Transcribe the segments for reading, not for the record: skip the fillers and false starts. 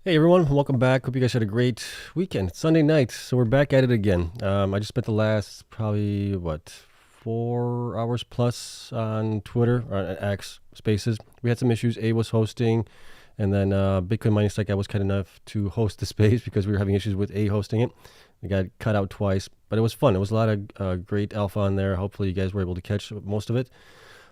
Hey everyone, welcome back. Hope you guys had a great weekend. It's Sunday night, so we're back at it again. I just spent the last probably 4 hours plus on Twitter or on X Spaces. We had some issues. A was hosting, and then Bitcoin Mining Strike I was kind enough to host the space because we were having issues with A hosting it. We got cut out twice, but it was fun. It was a lot of great alpha on there. Hopefully you guys were able to catch most of it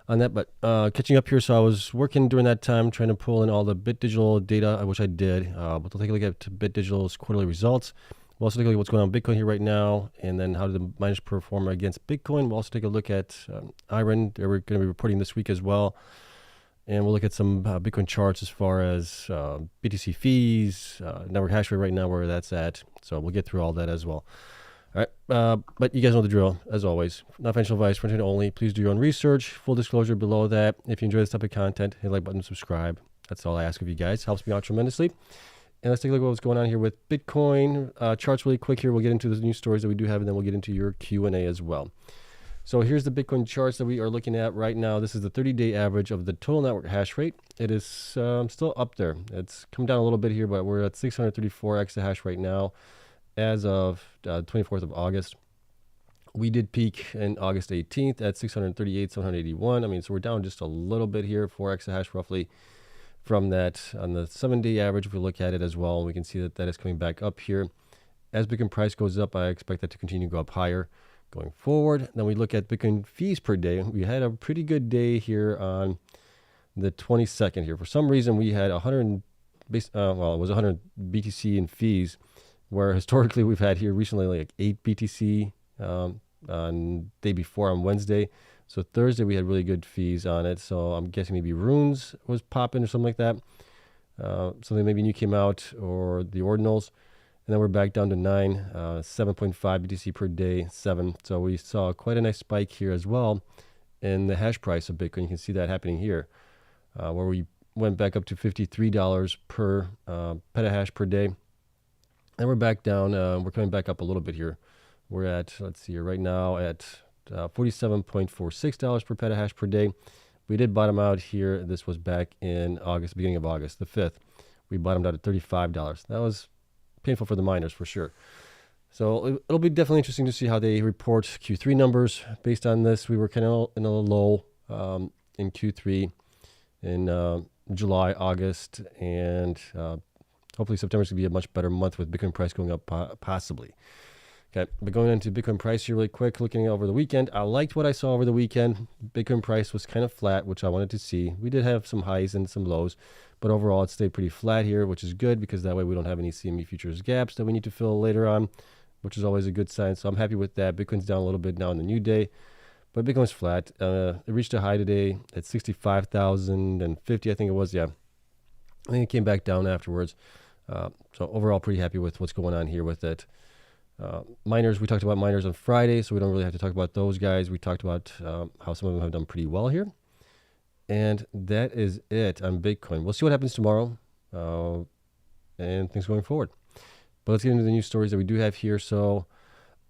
on that. But catching up here, so I was working during that time trying to pull in all the BitDigital data, which I did. But we'll take a look at BitDigital's quarterly results. We'll also take a look at what's going on with Bitcoin here right now, and then how did the miners perform against Bitcoin. We'll also take a look at IREN. They're going to be reporting this week as well. And we'll look at some Bitcoin charts as far as BTC fees, network hash rate right now, where that's at. So we'll get through all that as well. All right, but you guys know the drill, as always. Not financial advice, for entertainment only. Please do your own research. Full disclosure below that. If you enjoy this type of content, hit the like button, subscribe. That's all I ask of you guys. Helps me out tremendously. And let's take a look at what's going on here with Bitcoin. Charts really quick here. We'll get into the news stories that we do have, and then we'll get into your Q&A as well. So here's the Bitcoin charts that we are looking at right now. This is the 30-day average of the total network hash rate. It is still up there. It's come down a little bit here, but we're at 634 exahash right now. As of 24th of August, we did peak in August 18th at 638, 781. I mean, so we're down just a little bit here, 4 exahash roughly from that. On the 7-day average, if we look at it as well, we can see that that is coming back up here. As Bitcoin price goes up, I expect that to continue to go up higher going forward. Then we look at Bitcoin fees per day. We had a pretty good day here on the 22nd here. For some reason, we had 100, it was 100 BTC in fees, where historically we've had here recently like 8 BTC on day before on Wednesday. So Thursday we had really good fees on it. So I'm guessing maybe Runes was popping or something like that. Something maybe new came out, or the ordinals. And then we're back down to 9, 7.5 BTC per day, 7. So we saw quite a nice spike here as well in the hash price of Bitcoin. You can see that happening here, where we went back up to $53 per petahash per day. And we're back down. We're coming back up a little bit here. We're at, let's see here, right now at $47.46 per petahash per day. We did bottom out here. This was back in August, beginning of August, the 5th. We bottomed out at $35. That was painful for the miners for sure. So it'll be definitely interesting to see how they report Q3 numbers based on this. We were kind of in a low in Q3 in July, August, and hopefully September's going to be a much better month with Bitcoin price going up possibly. Okay, but going into Bitcoin price here really quick, looking over the weekend, I liked what I saw over the weekend. Bitcoin price was kind of flat, which I wanted to see. We did have some highs and some lows, but overall it stayed pretty flat here, which is good because that way we don't have any CME futures gaps that we need to fill later on, which is always a good sign. So I'm happy with that. Bitcoin's down a little bit now in the new day, but Bitcoin's flat. It reached a high today at 65,050, I think it was. Yeah, I think it came back down afterwards. So overall, pretty happy with what's going on here with it. Miners, we talked about miners on Friday, so we don't really have to talk about those guys. We talked about how some of them have done pretty well here. And that is it on Bitcoin. We'll see what happens tomorrow and things going forward. But let's get into the news stories that we do have here. So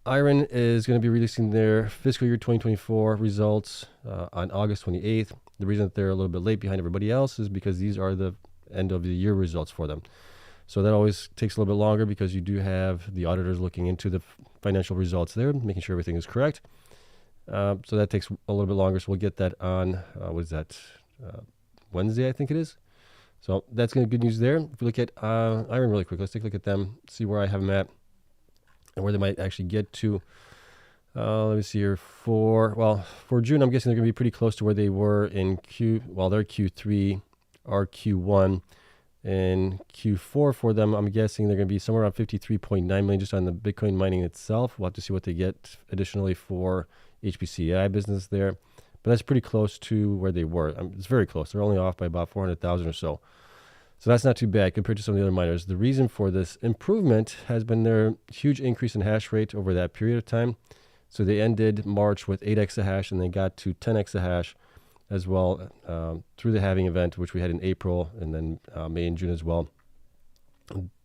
IREN is going to be releasing their fiscal year 2024 results on August 28th. The reason that they're a little bit late behind everybody else is because these are the end of the year results for them. So that always takes a little bit longer because you do have the auditors looking into the financial results there, making sure everything is correct. So that takes a little bit longer. So we'll get that on, Wednesday, I think it is. So that's going to be good news there. If we look at IREN really quick, let's take a look at them, see where I have them at and where they might actually get to. Let me see here. For June, I'm guessing they're going to be pretty close to where they were in their Q3, our Q1. In Q4 for them, I'm guessing they're going to be somewhere around 53.9 million just on the Bitcoin mining itself. We'll have to see what they get additionally for HPCI business there. But that's pretty close to where they were. It's very close. They're only off by about 400,000 or so. So that's not too bad compared to some of the other miners. The reason for this improvement has been their huge increase in hash rate over that period of time. So they ended March with 8 exahash and they got to 10 exahash as well through the halving event, which we had in April and then May and June as well.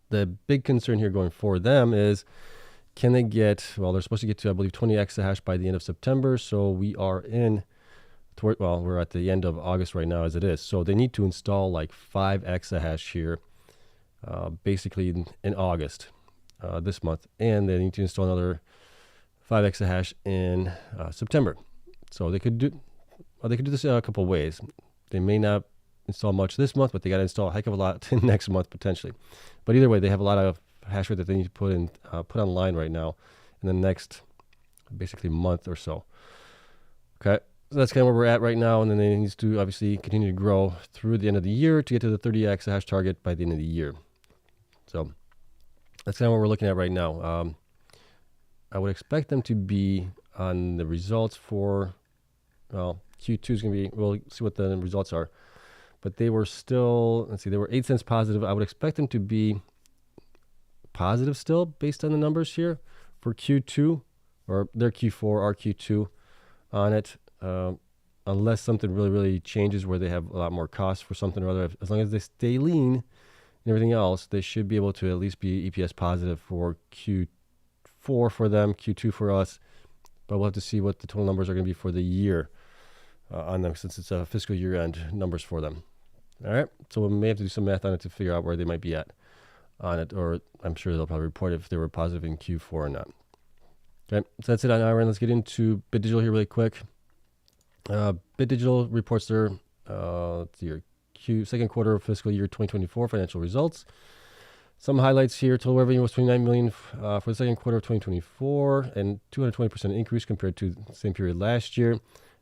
The big concern here going for them is, can they get, they're supposed to get to, I believe, 20 exahash by the end of September. So we are we're at the end of August right now as it is. So they need to install like 5 exahash here basically in August this month, and they need to install another 5 exahash in September. So they could do this a couple of ways. They may not install much this month, but they got to install a heck of a lot next month potentially. But either way, they have a lot of hash rate that they need to put online right now in the next basically month or so. Okay, so that's kind of where we're at right now, and then they need to obviously continue to grow through the end of the year to get to the 30 exahash target by the end of the year. So that's kind of what we're looking at right now. I would expect them to be on the results for, well, Q2 is going to be, we'll see what the results are. But they were still, let's see, they were 8 cents positive. I would expect them to be positive still based on the numbers here for Q2, or their Q4, our Q2 on it, unless something really, really changes where they have a lot more costs for something or other. As long as they stay lean and everything else, they should be able to at least be EPS positive for Q4 for them, Q2 for us. But we'll have to see what the total numbers are going to be for the year on them, since it's a fiscal year end numbers for them. All right, so we may have to do some math on it to figure out where they might be at on it, or I'm sure they'll probably report if they were positive in Q4 or not. Okay, so that's it on IREN. Let's get into BitDigital here really quick. BitDigital reports their let's see here, second quarter of fiscal year 2024 financial results. Some highlights here. Total revenue was $29 million for the second quarter of 2024, and 220% increase compared to the same period last year.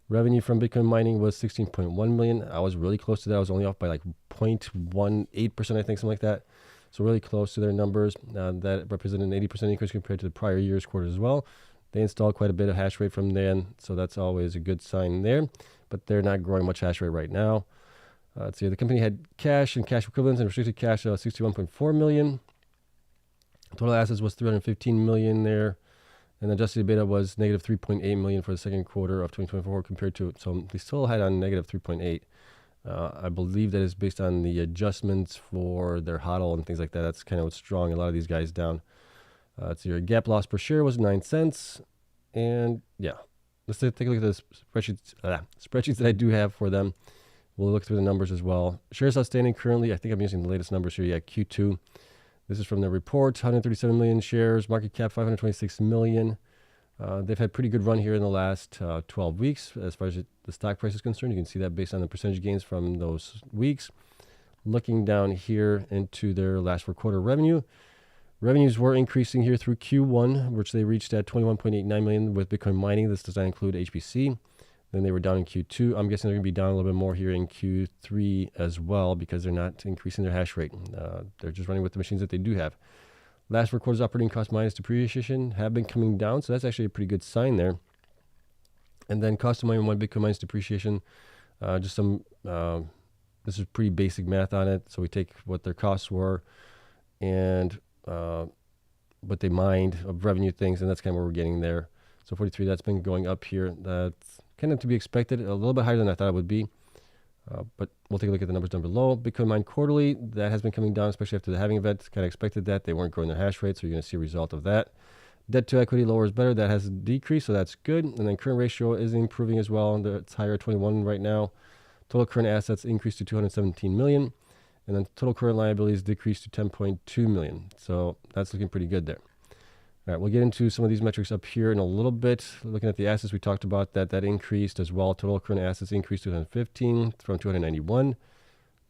Revenue from Bitcoin mining was $16.1 million. I was really close to that. I was only off by like 0.18%, I think, something like that. So really close to their numbers. That represented an 80% increase compared to the prior year's quarter as well. They installed quite a bit of hash rate from then, so that's always a good sign there. But they're not growing much hash rate right now. Let's see, the company had cash and cash equivalents and restricted cash of $61.4 million. Total assets was $315 million there. And adjusted EBITDA was negative $3.8 million for the second quarter of 2024 compared to, so they still had on negative 3.8. I believe that is based on the adjustments for their HODL and things like that. That's kind of what's drawing a lot of these guys down. So your GAAP loss per share was 9 cents. And yeah, let's take a look at the spreadsheets that I do have for them. We'll look through the numbers as well. Shares outstanding currently, I think I'm using the latest numbers here. Yeah, Q2. This is from the report, 137 million shares, market cap 526 million. They've had pretty good run here in the last 12 weeks as far as the stock price is concerned. You can see that based on the percentage gains from those weeks. Looking down here into their last quarter revenue. Revenues were increasing here through Q1, which they reached at 21.89 million with Bitcoin mining. This does not include HPC. Then they were down in Q2. I'm guessing they're going to be down a little bit more here in Q3 as well because they're not increasing their hash rate. They're just running with the machines that they do have. Last quarter's operating cost minus depreciation have been coming down, so that's actually a pretty good sign there. And then cost of mining 1 Bitcoin minus depreciation, just some, this is pretty basic math on it. So we take what their costs were and what they mined of revenue things, and that's kind of where we're getting there. So 43, that's been going up here. That's kind of to be expected, a little bit higher than I thought it would be. But we'll take a look at the numbers down below. Bitcoin mined quarterly, that has been coming down, especially after the halving event. Kind of expected that. They weren't growing their hash rate, so you're going to see a result of that. Debt to equity lower is better. That has decreased, so that's good. And then current ratio is improving as well. It's higher at 21 right now. Total current assets increased to 217 million. And then total current liabilities decreased to 10.2 million. So that's looking pretty good there. All right, we'll get into some of these metrics up here in a little bit. Looking at the assets, we talked about that increased as well. Total current assets increased to 215 from 291.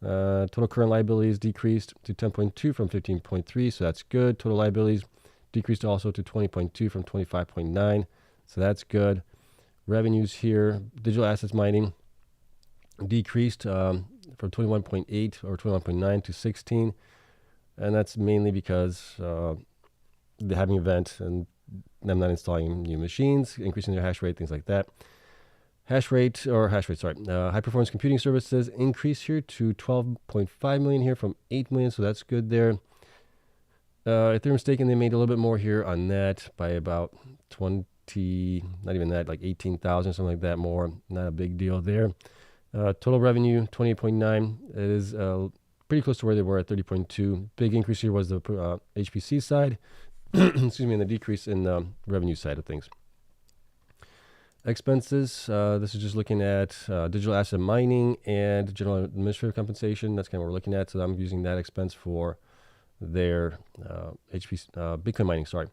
Total current liabilities decreased to 10.2 from 15.3, so that's good. Total liabilities decreased also to 20.2 from 25.9, so that's good. Revenues here, digital assets mining decreased from 21.8 or 21.9 to 16, and that's mainly because the halving event and them not installing new machines, increasing their hash rate, things like that. High performance computing services increased here to 12.5 million here from 8 million, so that's good there. Ethereum staking, they made a little bit more here on that by about 20, not even that, like 18,000, something like that more. Not a big deal there. Total revenue, 28.9. It is pretty close to where they were at 30.2. Big increase here was the HPC side. Excuse me, and the decrease in the revenue side of things. Expenses, this is just looking at digital asset mining and general administrative compensation. That's kind of what we're looking at. So I'm using that expense for their Bitcoin mining, sorry,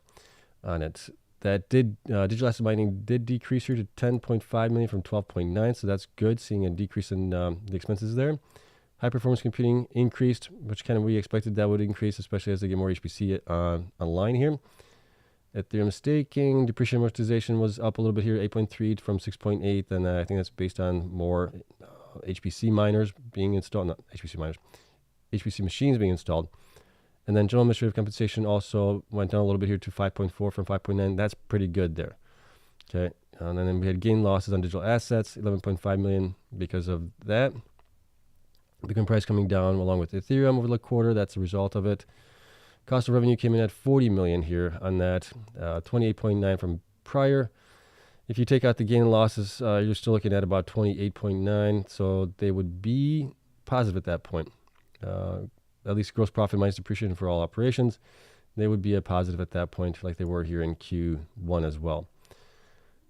on it. That did digital asset mining did decrease here to 10.5 million from 12.9, so that's good, seeing a decrease in the expenses there. High performance computing increased, which kind of we expected that would increase, especially as they get more HPC online here. Ethereum staking, depreciation amortization was up a little bit here, 8.3 from 6.8, and I think that's based on more HPC miners being installed, not HPC miners, HPC machines being installed. And then general administrative compensation also went down a little bit here to 5.4 from 5.9. That's pretty good there. Okay. And then we had gain losses on digital assets, 11.5 million because of that. Bitcoin price coming down along with Ethereum over the quarter. That's a result of it. Cost of revenue came in at 40 million here on that, 28.9 from prior. If you take out the gain and losses, you're still looking at about 28.9. So they would be positive at that point. At least gross profit minus depreciation for all operations, they would be a positive at that point, like they were here in Q1 as well.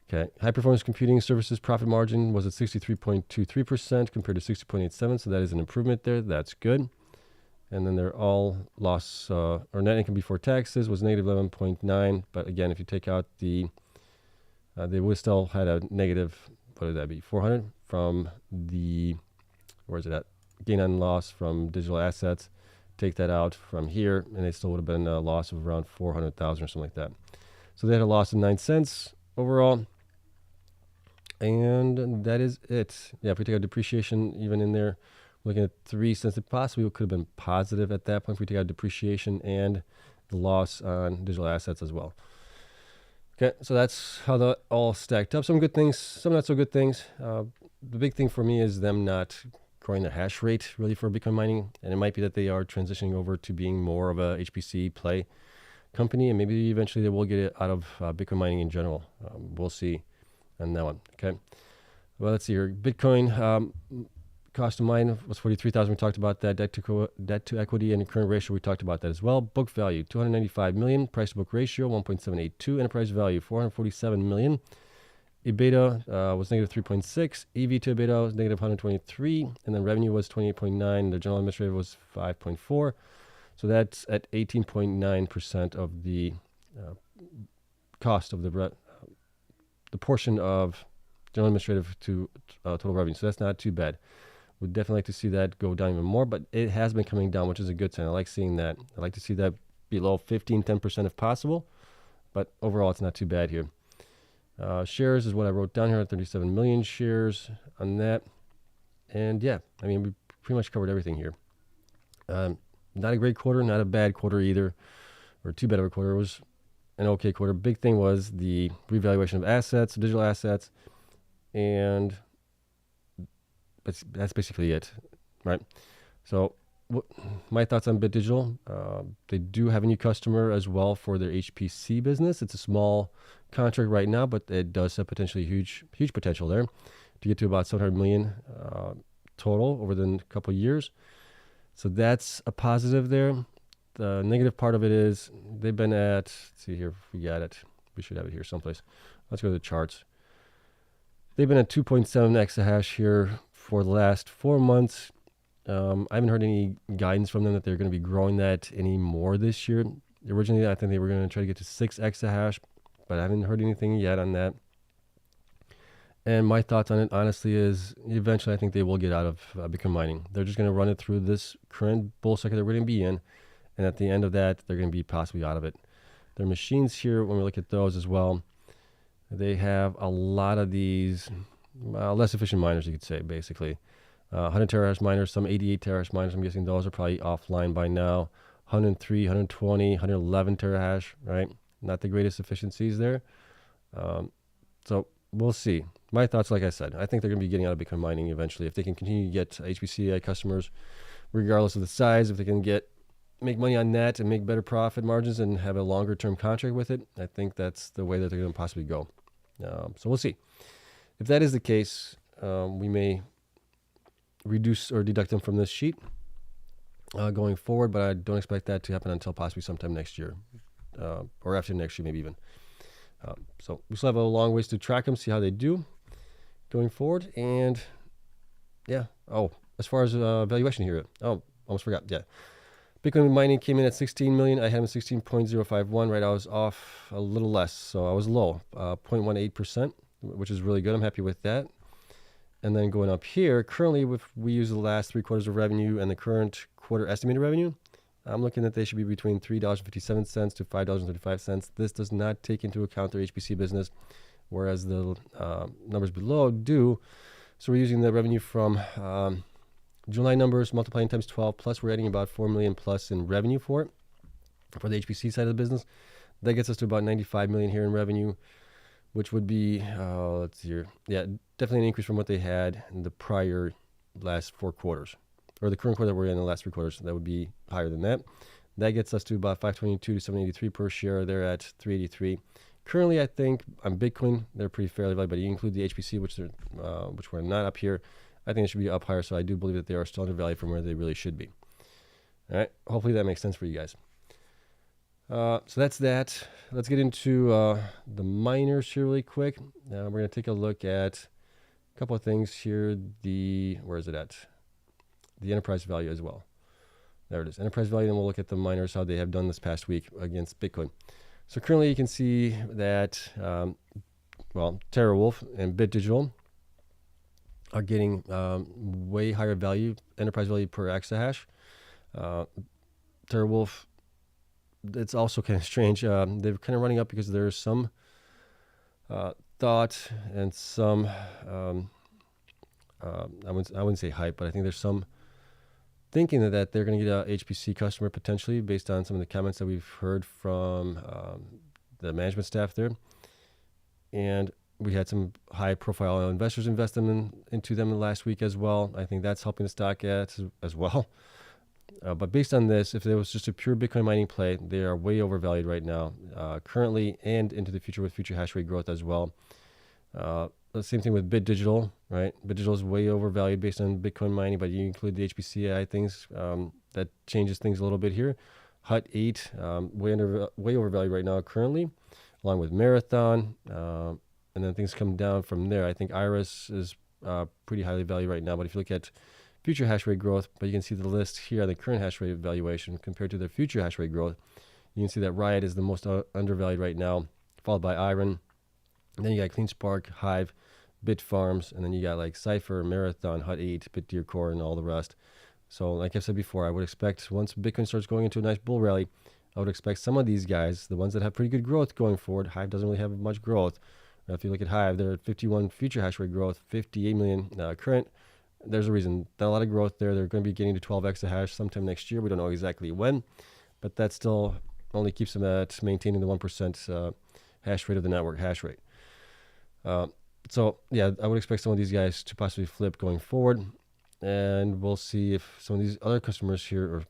Okay, high performance computing services profit margin was at 63.23% compared to 60.87%, so that is an improvement there. That's good. And then their all loss or net income before taxes was negative 11.9. But again, if you take out the, they would still had a negative, what would that be? 400 from the, where is it at? Gain on loss from digital assets. Take that out from here, and it still would have been a loss of around 400,000 or something like that. So they had a loss of 9 cents overall. And that is it. Yeah, if we take out depreciation even in there, we're looking at 3 cents. It possibly could have been positive at that point if we take out depreciation and the loss on digital assets as well. Okay, so that's how that all stacked up. Some good things, some not so good things. The big thing for me is them not growing their hash rate really for Bitcoin mining, and it might be that they are transitioning over to being more of a HPC play company, and maybe eventually they will get it out of Bitcoin mining in general. We'll see on that one. Okay, well, let's see here. Bitcoin cost to mine was 43,000. We talked about that. Debt to equity and current ratio, we talked about that as well. Book value 295 million. Price to book ratio 1.782. Enterprise value 447 million. EBITDA was negative 3.6. EV to EBITDA was negative 123. And then revenue was 28.9. The general administrative was 5.4. So that's at 18.9% of the cost of the portion of general administrative to total revenue. So that's not too bad. Would definitely like to see that go down even more, but it has been coming down, which is a good sign. I like seeing that. I like to see that below 10% if possible, but overall it's not too bad here. Shares is what I wrote down here, 37 million shares on that. And yeah, I mean, we pretty much covered everything here. Not a great quarter, not a bad quarter either, or too bad of a quarter. It was an okay quarter. Big thing was the revaluation of assets, digital assets, and that's basically it, right? So my thoughts on BitDigital, they do have a new customer as well for their HPC business. It's a small contract right now, but it does have potentially huge potential there to get to about 700 million total over the couple of years. So that's a positive there. The negative part of it is they've been at, let's see here if we got it. We should have it here someplace. Let's go to the charts. They've been at 2.7 exahash here for the last 4 months. I haven't heard any guidance from them that they're going to be growing that any more this year. Originally, I think they were going to try to get to 6 exahash, but I haven't heard anything yet on that. And my thoughts on it, honestly, is eventually I think they will get out of Bitcoin mining. They're just going to run it through this current bull cycle that we're going to be in. And at the end of that, they're going to be possibly out of it. Their machines here, when we look at those as well, they have a lot of these less efficient miners, you could say, basically. 100 terahash miners, some 88 terahash miners. I'm guessing those are probably offline by now. 103, 120, 111 terahash, right? Not the greatest efficiencies there. So we'll see. My thoughts, like I said, I think they're going to be getting out of Bitcoin mining eventually. If they can continue to get HPC customers, regardless of the size, if they can make money on that and make better profit margins and have a longer term contract with it, I think that's the way that they're going to possibly go. So we'll see. If that is the case, we may reduce or deduct them from this sheet going forward, but I don't expect that to happen until possibly sometime next year or after next year, maybe even. So we still have a long ways to track them, see how they do going forward. And yeah, as far as valuation here, almost forgot. Yeah, Bitcoin mining came in at 16 million. I had him at 16.051. Right, I was off a little less, so I was low, 0.18%, which is really good. I'm happy with that. And then going up here, currently, if we use the last 3 quarters of revenue and the current quarter estimated revenue, I'm looking at they should be between $3.57 to $5.35. This does not take into account their HPC business, whereas the numbers below do. So we're using the revenue from July numbers, multiplying times 12, plus we're adding about 4 million plus in revenue for it, for the HPC side of the business. That gets us to about 95 million here in revenue, which would be, let's see here. Yeah, definitely an increase from what they had in the prior last 4 quarters, or the current quarter that we're in the last 3 quarters. That would be higher than that. That gets us to about 522 to 783 per share. They're at 383. Currently, I think on Bitcoin, they're pretty fairly valued, but you include the HPC, which we're not up here. I think it should be up higher, so I do believe that they are still undervalued from where they really should be. All right, hopefully that makes sense for you guys. So that's that. Let's get into the miners here really quick. We're going to take a look at a couple of things here. Where is it at? The enterprise value as well. There it is, enterprise value, and we'll look at the miners, how they have done this past week against Bitcoin. So currently you can see that, TeraWulf and BitDigital are getting way higher value, enterprise value per exahash. TeraWulf, it's also kind of strange. They're kind of running up because there's some thought and some, I wouldn't say hype, but I think there's some thinking that they're going to get a HPC customer potentially based on some of the comments that we've heard from the management staff there. And we had some high-profile investors invest into them last week as well. I think that's helping the stock as well. But based on this, if there was just a pure Bitcoin mining play, they are way overvalued right now, currently and into the future with future hash rate growth as well. The same thing with BitDigital, right? BitDigital is way overvalued based on Bitcoin mining, but you include the HPC AI things, that changes things a little bit here. Hut 8, way overvalued right now currently, along with Marathon. And then things come down from there. I think Iris is pretty highly valued right now, but if you look at future hash rate growth, but you can see the list here on the current hash rate valuation compared to their future hash rate growth. You can see that Riot is the most undervalued right now, followed by IREN. And then you got Cleanspark, Hive, Bitfarms, and then you got like Cypher, Marathon, Hut 8, Bitdeer Core, and all the rest. So like I said before, I would expect once Bitcoin starts going into a nice bull rally, I would expect some of these guys, the ones that have pretty good growth going forward. Hive doesn't really have much growth. If you look at Hive, they're at 51 future hash rate growth, 58 million current. There's a reason. Not a lot of growth there. They're going to be getting to 12 exahash sometime next year. We don't know exactly when, but that still only keeps them at maintaining the 1% hash rate of the network hash rate. So yeah, I would expect some of these guys to possibly flip going forward, and we'll see if some of these other customers here, or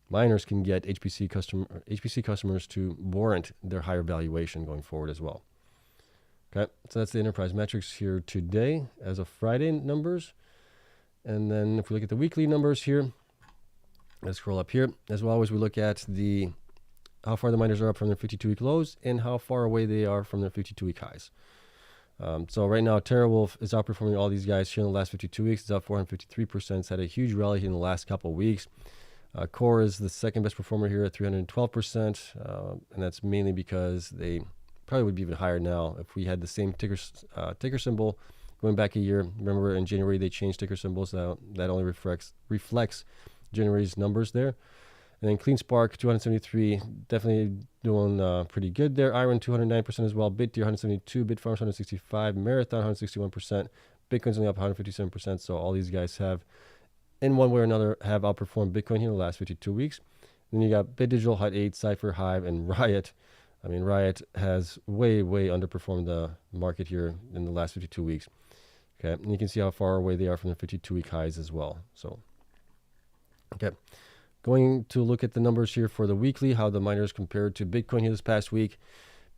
miners, can get HPC customers to warrant their higher valuation going forward as well. Okay, so that's the enterprise metrics here today as of Friday numbers. And then if we look at the weekly numbers here, let's scroll up here. As well as we look at how far the miners are up from their 52-week lows and how far away they are from their 52-week highs. So right now, TeraWulf is outperforming all these guys here in the last 52 weeks. It's up 453%. It's had a huge rally in the last couple of weeks. CORZ is the second best performer here at 312%, and that's mainly because they probably would be even higher now if we had the same ticker symbol going back a year. Remember in January they changed ticker symbols, so that only reflects January's numbers there. And then Cleanspark 273, definitely doing pretty good there. IREN 209% as well. Bitdeer 172, Bitfarms 165, Marathon 161%. Bitcoin's only up 157%. So all these guys have, in one way or another, have outperformed Bitcoin here in the last 52 weeks. Then you got BitDigital, Hut 8, Cypher, Hive, and Riot. I mean, Riot has way underperformed the market here in the last 52 weeks. Okay, and you can see how far away they are from the 52-week highs as well. So, okay. Going to look at the numbers here for the weekly, how the miners compared to Bitcoin here this past week.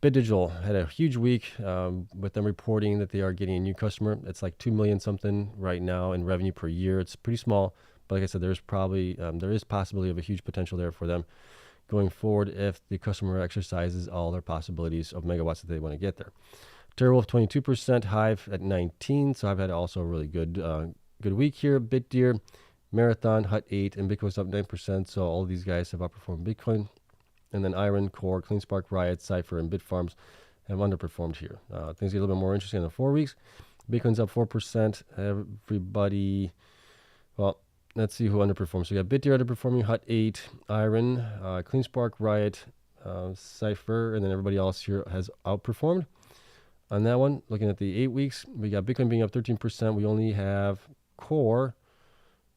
BitDigital had a huge week with them reporting that they are getting a new customer. It's like 2 million something right now in revenue per year. It's pretty small, but like I said, there is possibility of a huge potential there for them going forward if the customer exercises all their possibilities of megawatts that they want to get there. TeraWulf 22%, Hive at 19%. So I've had also a really good week here. Bitdeer Marathon, Hut 8, and Bitcoin's up 9%. So all of these guys have outperformed Bitcoin. And then IREN, CORZ, Cleanspark, Riot, Cypher, and Bitfarms have underperformed here. Things get a little bit more interesting in the 4 weeks. Bitcoin's up 4%. Everybody, well, let's see who underperforms. So we got BitTR underperforming, Hut 8, IREN, Cleanspark, Riot, Cypher, and then everybody else here has outperformed. On that one, looking at the 8 weeks, we got Bitcoin being up 13%. We only have CORZ,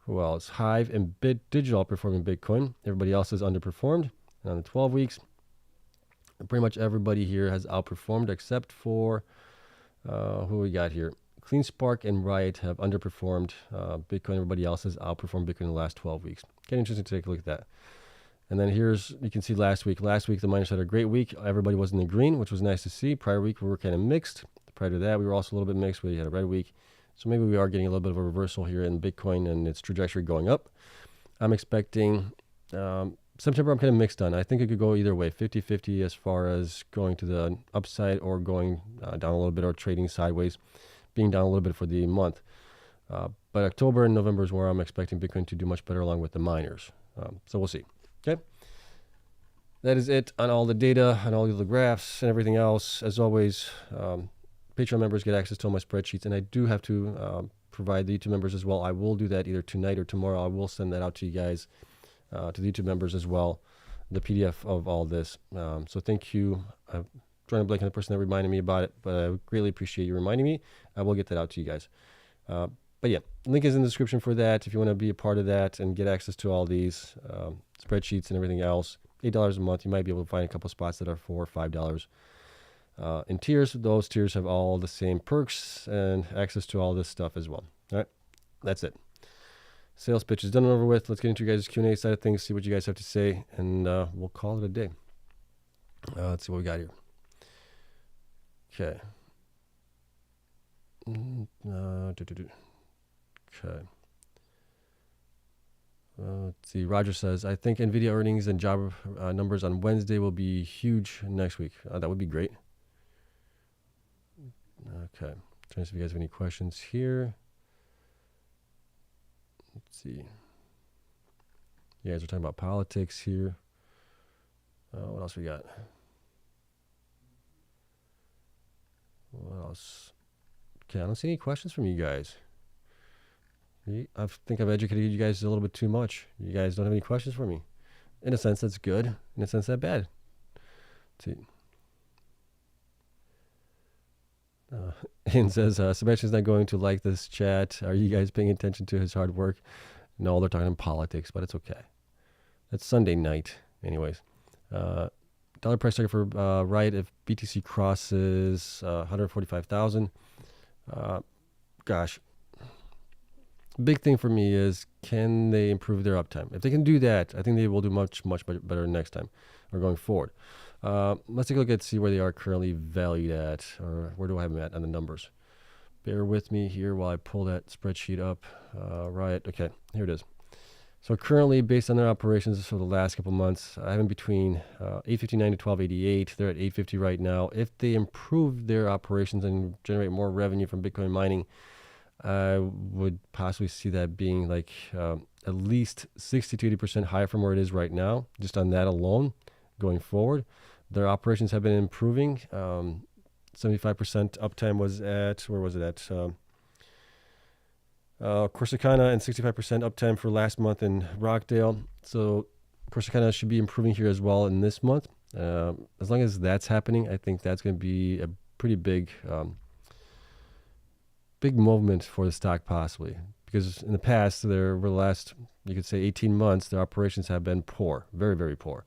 who else? Hive and Digital outperforming Bitcoin. Everybody else has underperformed. And on the 12 weeks, pretty much everybody here has outperformed except for who we got here. Cleanspark and Riot have underperformed Bitcoin. Everybody else has outperformed Bitcoin in the last 12 weeks. Getting interesting to take a look at that. And then here's, you can see last week. Last week, the miners had a great week. Everybody was in the green, which was nice to see. Prior week, we were kind of mixed. Prior to that, we were also a little bit mixed. We had a red week. So maybe we are getting a little bit of a reversal here in Bitcoin and its trajectory going up. I'm expecting September, I'm kind of mixed on. I think it could go either way, 50-50 as far as going to the upside or going down a little bit or trading sideways, being down a little bit for the month. But October and November is where I'm expecting Bitcoin to do much better along with the miners. So we'll see. Okay. That is it on all the data, on all the graphs and everything else. As always, Patreon members get access to all my spreadsheets, and I do have to provide the YouTube members as well. I will do that either tonight or tomorrow. I will send that out to you guys, to the YouTube members as well, the PDF of all this. So thank you. I'm trying to blank on the person that reminded me about it, but I greatly appreciate you reminding me. I will get that out to you guys. But yeah, link is in the description for that if you want to be a part of that and get access to all these spreadsheets and everything else. $8 a month, you might be able to find a couple spots that are $4 or $5. In tiers, those tiers have all the same perks and access to all this stuff as well. All right, that's it. Sales pitch is done and over with. Let's get into your guys' Q&A side of things, see what you guys have to say, and we'll call it a day. Let's see what we got here. Okay. Okay. Let's see. Roger says, I think NVIDIA earnings and job numbers on Wednesday will be huge next week. That would be great. Okay. Trying to see if you guys have any questions here. Let's see. You guys are talking about politics here. What else we got? What else? Okay, I don't see any questions from you guys. I think I've educated you guys a little bit too much. You guys don't have any questions for me. In a sense, that's good. In a sense, that's bad. Let's see. Ian says, Sebastian's not going to like this chat. Are you guys paying attention to his hard work? No, they're talking politics, but it's okay. It's Sunday night. Anyways. Dollar price target for Riot if BTC crosses 145,000. Gosh. Big thing for me is, can they improve their uptime? If they can do that, I think they will do much better next time or going forward. Let's take a look at see where they are currently valued at, or where do I have them at on the numbers. Bear with me here while I pull that spreadsheet up. Riot, okay, here it is. So currently, based on their operations for the last couple months, I have them between 859 to 1288. They're at 850 right now. If they improve their operations and generate more revenue from Bitcoin mining, I would possibly see that being like at least 60 to 80% higher from where it is right now, just on that alone, going forward. Their operations have been improving. 75% uptime was at, where was it at? Corsicana, and 65% uptime for last month in Rockdale. So Corsicana should be improving here as well in this month. As long as that's happening, I think that's going to be a pretty big movement for the stock possibly, because in the past, there over the last, you could say 18 months, their operations have been poor, very, very poor.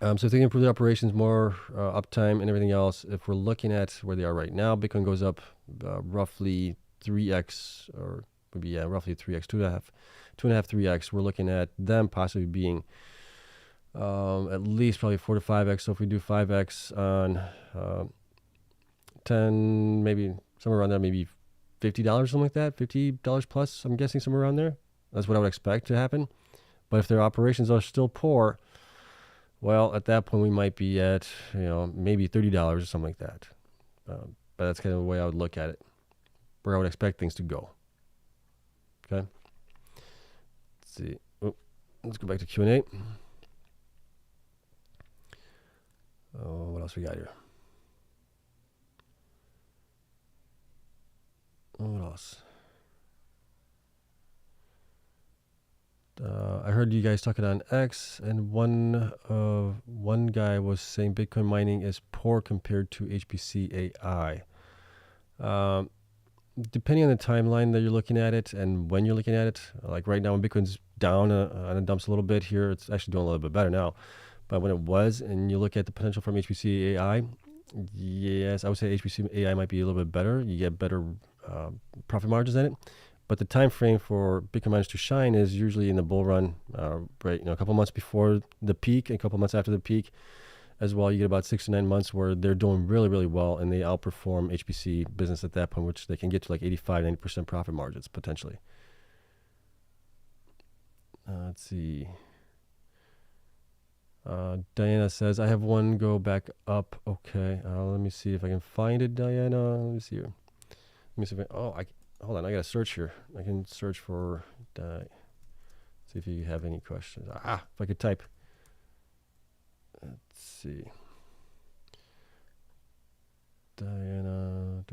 So if they can improve the operations more, uptime and everything else, if we're looking at where they are right now, Bitcoin goes up roughly 3x, or maybe roughly 3x, 2.5, 3x. We're looking at them possibly being at least probably 4 to 5x. So if we do 5x on 10, maybe somewhere around there, maybe $50, something like that, $50 plus, I'm guessing somewhere around there. That's what I would expect to happen. But if their operations are still poor, well, at that point we might be at, maybe $30 or something like that. But that's kind of the way I would look at it, where I would expect things to go. Okay. see. Oh, let's go back to Q&A. Oh, what else we got here? What else? I heard you guys talking on X, and one guy was saying Bitcoin mining is poor compared to HPC AI. Depending on the timeline that you're looking at it and when you're looking at it, like right now when Bitcoin's down and it dumps a little bit here, it's actually doing a little bit better now. But when it was, and you look at the potential from HPC AI, yes, I would say HPC AI might be a little bit better. You get better profit margins in it. But the time frame for Bitcoin miners to shine is usually in the bull run, right? A couple months before the peak and a couple months after the peak, as well. You get about 6 to 9 months where they're doing really, really well, and they outperform HPC business at that point, which they can get to like 85, 90% profit margins potentially. Let's see. Diana says, I have one go back up. Okay. Let me see if I can find it, Diana. Let me see here. Let me see if hold on. I got to search here. I can search for, see if you have any questions. If I could type. Let's see. Diana.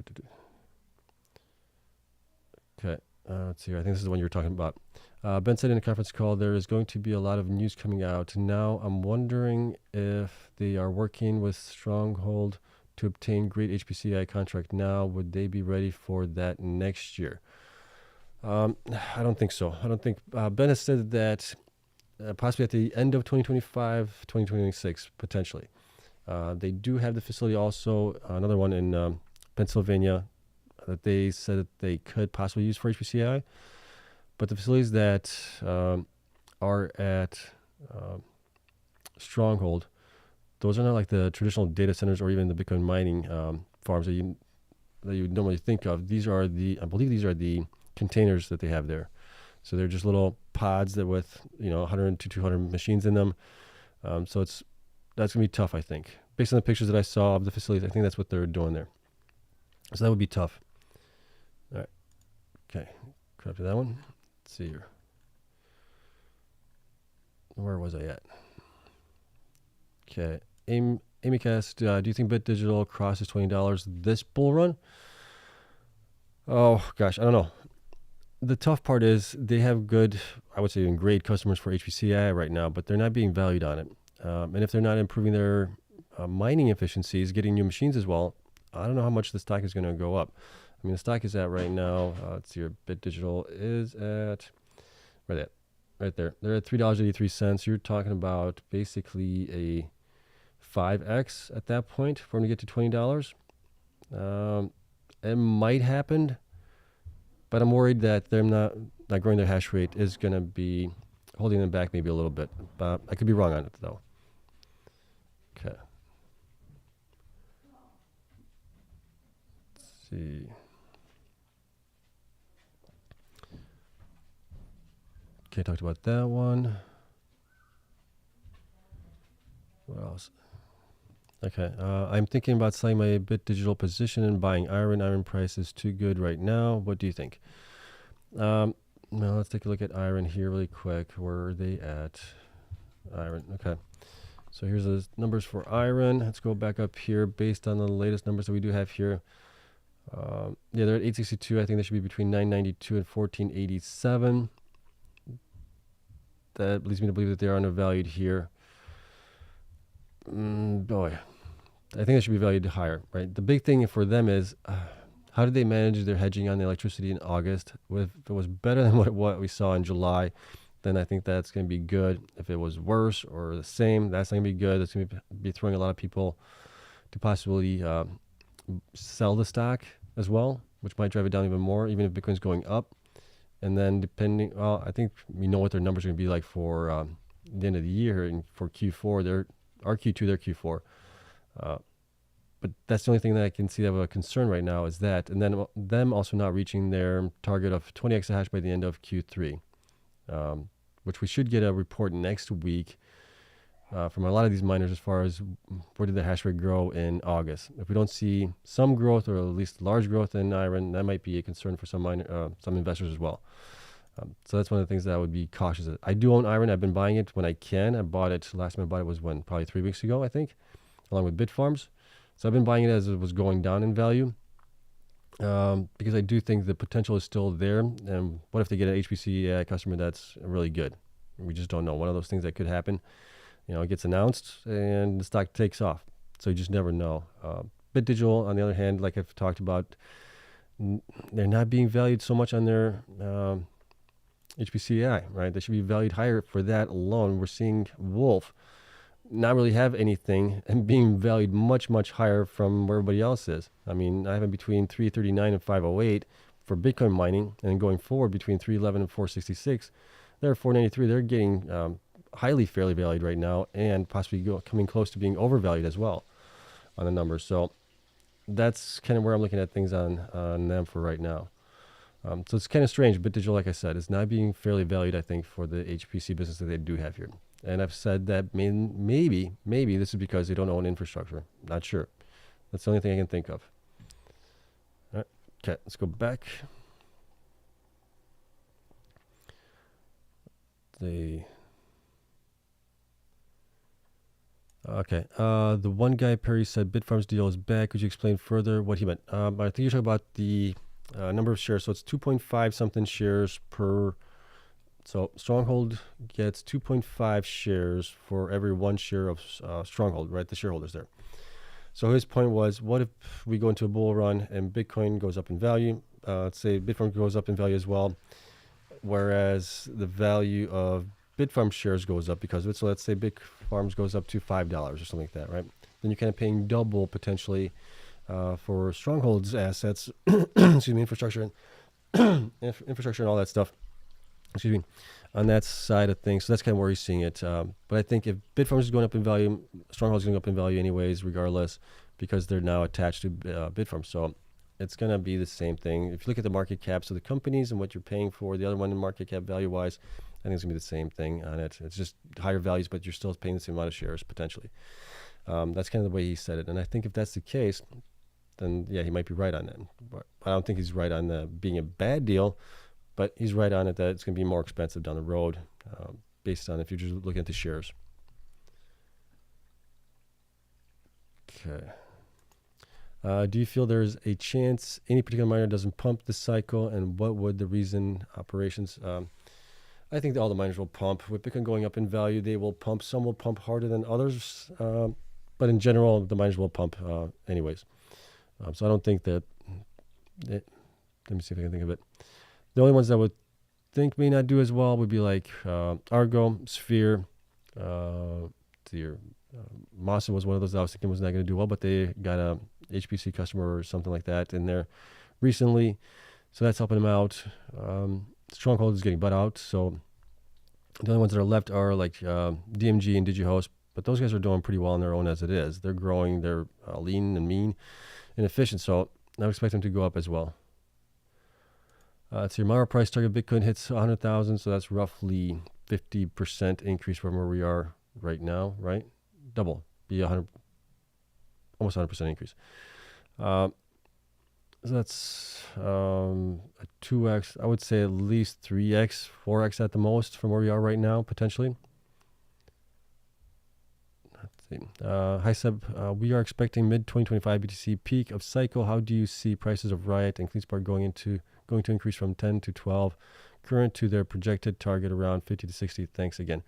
Okay. Let's see. I think this is the one you were talking about. Ben said in a conference call there is going to be a lot of news coming out. Now I'm wondering if they are working with Stronghold to obtain great HPCI contract now. Would they be ready for that next year? I don't think so. I don't think Ben has said that possibly at the end of 2025, 2026, potentially. They do have the facility also, another one in Pennsylvania that they said that they could possibly use for HPCI. But the facilities that are at Stronghold, those are not like the traditional data centers or even the Bitcoin mining farms that you would normally think of. I believe these are the containers that they have there. So they're just little pods that with 100 to 200 machines in them. So that's gonna be tough, I think, based on the pictures that I saw of the facilities. I think that's what they're doing there. So that would be tough. All right. Okay. Crap to that one. Let's see here. Where was I at? Okay. AmyCast, do you think Bit Digital crosses $20 this bull run? Oh, gosh, I don't know. The tough part is they have good, I would say even great customers for HPCI right now, but they're not being valued on it. And if they're not improving their mining efficiencies, getting new machines as well, I don't know how much the stock is going to go up. I mean, the stock is at right now, let's see here, Bit Digital is at, right there. They're at $3.83. You're talking about basically a 5x at that point for them to get to $20. It might happen, but I'm worried that they're not growing their hash rate is going to be holding them back maybe a little bit. But I could be wrong on it, though. Okay. Let's see. Okay, talked about that one. What else? Okay, I'm thinking about selling my Bit Digital position and buying IREN. IREN price is too good right now. What do you think? Now let's take a look at IREN here really quick. Where are they at? IREN. Okay, so here's the numbers for IREN. Let's go back up here based on the latest numbers that we do have here. Yeah, they're at 862. I think they should be between 992 and 1487. That leads me to believe that they are undervalued here. Boy, I think they should be valued higher, right? The big thing for them is how did they manage their hedging on the electricity in August? If it was better than what we saw in July, then I think that's going to be good. If it was worse or the same, that's not going to be good. That's going to be throwing a lot of people to possibly sell the stock as well, which might drive it down even more, even if Bitcoin's going up. And then I think we know what their numbers are going to be like for the end of the year. And for Q4, our Q2, their Q4. But that's the only thing that I can see of a concern right now is that. And then them also not reaching their target of 20 exahash by the end of Q3, which we should get a report next week from a lot of these miners as far as where did the hash rate grow in August. If we don't see some growth or at least large growth in IREN, that might be a concern for some investors as well. So that's one of the things that I would be cautious of. I do own IREN. I've been buying it when I can. I bought it, last time I bought it was when? Probably 3 weeks ago, I think, along with Bitfarms. So I've been buying it as it was going down in value, because I do think the potential is still there. And what if they get an HPC customer that's really good? We just don't know. One of those things that could happen. It gets announced and the stock takes off. So you just never know. BitDigital, on the other hand, like I've talked about, they're not being valued so much on their HPC AI, right? They should be valued higher for that alone. We're seeing Wolf not really have anything and being valued much, much higher from where everybody else is. I mean, I have it between 339 and 508 for Bitcoin mining, and then going forward between 311 and 466. They're 493. They're getting highly fairly valued right now, and possibly coming close to being overvalued as well on the numbers. So that's kind of where I'm looking at things on them for right now. So it's kind of strange, but Digital, like I said, is not being fairly valued, I think, for the HPC business that they do have here. And I've said that maybe this is because they don't own infrastructure. Not sure. That's the only thing I can think of. All right. Okay, let's go back. Okay. The one guy, Perry, said Bitfarms deal is back. Could you explain further what he meant? I think you're talking about the number of shares. So it's 2.5 something shares per. So Stronghold gets 2.5 shares for every 1 share of Stronghold, right? The shareholders there. So his point was, what if we go into a bull run and Bitcoin goes up in value? Let's say Bitfarms goes up in value as well, whereas the value of Bitfarms shares goes up because of it. So let's say Bitfarms goes up to $5 or something like that, right? Then you're kind of paying double potentially for Stronghold's assets, excuse me, infrastructure and all that stuff. Excuse me, on that side of things. So that's kind of where he's seeing it. But I think if Bitfarms is going up in value, Stronghold is going up in value anyways, regardless, because they're now attached to Bitfarms. So it's going to be the same thing. If you look at the market caps of the companies and what you're paying for, the other one in market cap value-wise, I think it's going to be the same thing on it. It's just higher values, but you're still paying the same amount of shares, potentially. That's kind of the way he said it. And I think if that's the case, then, yeah, he might be right on that. But I don't think he's right on being a bad deal. But he's right on it that it's going to be more expensive down the road based on if you're just looking at the shares. Okay. Do you feel there's a chance any particular miner doesn't pump this cycle, and what would the reason operations? I think that all the miners will pump. With Bitcoin going up in value, they will pump. Some will pump harder than others. But in general, the miners will pump anyways. So I don't think that... let me see if I can think of it. The only ones that would think may not do as well would be like Argo, Sphere, Mawson was one of those that I was thinking was not going to do well, but they got a HPC customer or something like that in there recently, so that's helping them out. Stronghold is getting bought out, so the only ones that are left are like DMG and Digihost, but those guys are doing pretty well on their own as it is. They're growing, they're lean and mean and efficient, so I would expect them to go up as well. So your miner price target Bitcoin hits 100,000, so that's roughly 50% increase from where we are right now, right? Double, be 100, almost 100% increase. So that's a 2x. I would say at least 3x, 4x at the most from where we are right now, potentially. Let's see. Hi Seb, we are expecting mid-2025 BTC peak of cycle. How do you see prices of Riot and Cleanspark going to increase from 10 to 12, current to their projected target around 50 to 60? Thanks again.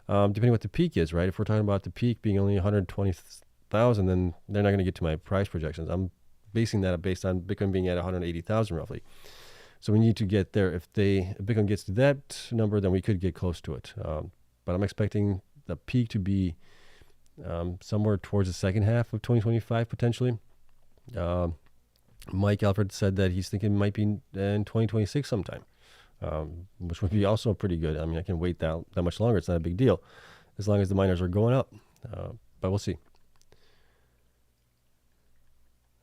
Depending what the peak is, right? If we're talking about the peak being only 120,000, then they're not going to get to my price projections. I'm basing that based on Bitcoin being at 180,000 roughly. So we need to get there. If Bitcoin gets to that number, then we could get close to it. But I'm expecting the peak to be somewhere towards the second half of 2025 potentially. Mike Alfred said that he's thinking it might be in 2026 sometime, which would be also pretty good. I mean, I can wait that much longer. It's not a big deal as long as the miners are going up, but we'll see.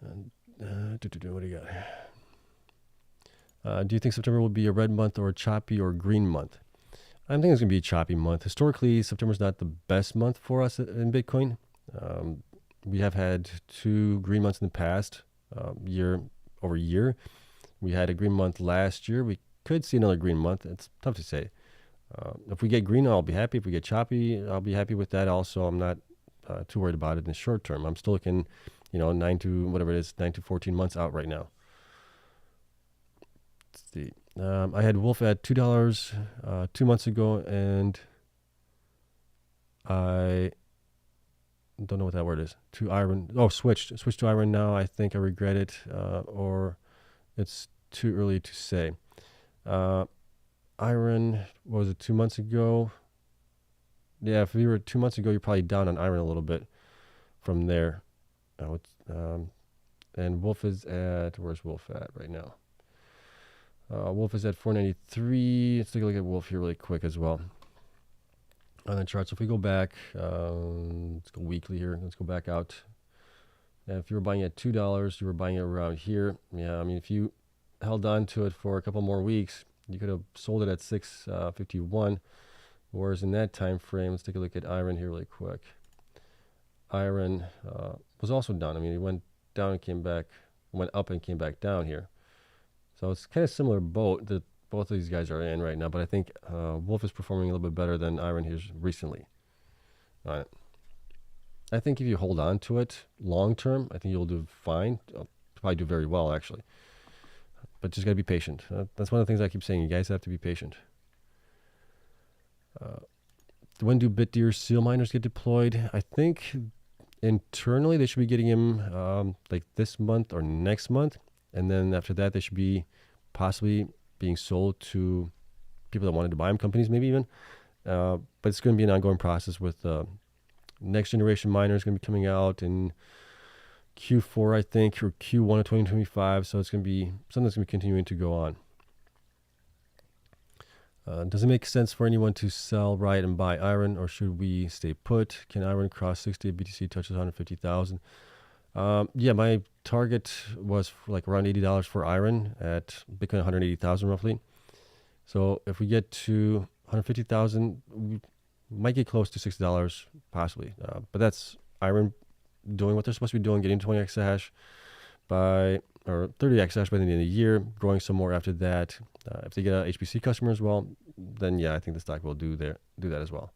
What do you got? Do you think September will be a red month or a choppy or green month? I think it's going to be a choppy month. Historically, September's not the best month for us in Bitcoin. We have had 2 green months in the past. Year over year. We had a green month last year. We could see another green month. It's tough to say. If we get green, I'll be happy. If we get choppy, I'll be happy with that also. I'm not too worried about it in the short term. I'm still looking, 9 to 14 months out right now. Let's see. I had Wolf at $2 2 months ago, and I don't know what that word is. To IREN. Oh, switched to IREN now. I think I regret it, or it's too early to say. IREN, what was it, 2 months ago? Yeah, if we were 2 months ago, you're probably down on IREN a little bit from there. And Wolf is at, where's Wolf at right now? Wolf is at 493. Let's take a look at Wolf here really quick as well on the chart. So if we go back, let's go weekly here. Let's go back out. And if you were buying at $2, you were buying it around here. Yeah, I mean, if you held on to it for a couple more weeks, you could have sold it at 651. Whereas in that time frame, let's take a look at IREN here really quick. IREN was also down. I mean, it went down and came back, went up and came back down here. So it's kind of similar boat that both of these guys are in right now, but I think Wolf is performing a little bit better than IREN here recently. All right. I think if you hold on to it long term, I think you'll do fine. You'll probably do very well, actually. But just got to be patient. That's one of the things I keep saying. You guys have to be patient. When do BitDeer seal miners get deployed? I think internally they should be getting them like this month or next month. And then after that, they should be possibly being sold to people that wanted to buy them, companies maybe even. But it's going to be an ongoing process with next generation miners going to be coming out in Q4, I think, or Q1 of 2025. So it's going to be something that's going to be continuing to go on. Does it make sense for anyone to sell Riot and buy IREN, or should we stay put? Can IREN cross 60 BTC touches 150,000? Yeah, my target was like around $80 for IREN at Bitcoin 180,000 roughly. So if we get to 150,000, we might get close to $60 possibly. But that's IREN doing what they're supposed to be doing, getting 20 exahash or 30 exahash by the end of the year, growing some more after that. If they get an HPC customer as well, then yeah, I think the stock will do that as well.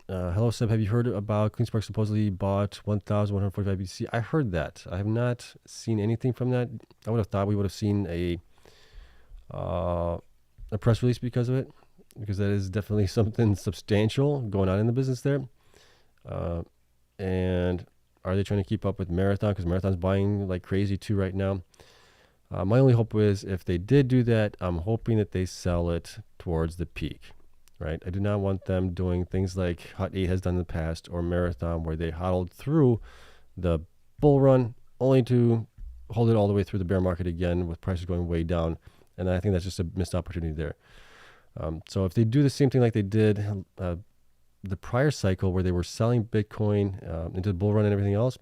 Hello, Seb. Have you heard about Cleanspark supposedly bought 1,145 BTC? I heard that. I have not seen anything from that. I would have thought we would have seen a press release because of it, because that is definitely something substantial going on in the business there. And are they trying to keep up with Marathon? Because Marathon's buying like crazy too right now. My only hope is if they did do that, I'm hoping that they sell it towards the peak. Right, I do not want them doing things like Hut 8 has done in the past, or Marathon, where they hodled through the bull run only to hold it all the way through the bear market again with prices going way down. And I think that's just a missed opportunity there. So if they do the same thing like they did the prior cycle, where they were selling Bitcoin into the bull run and everything else,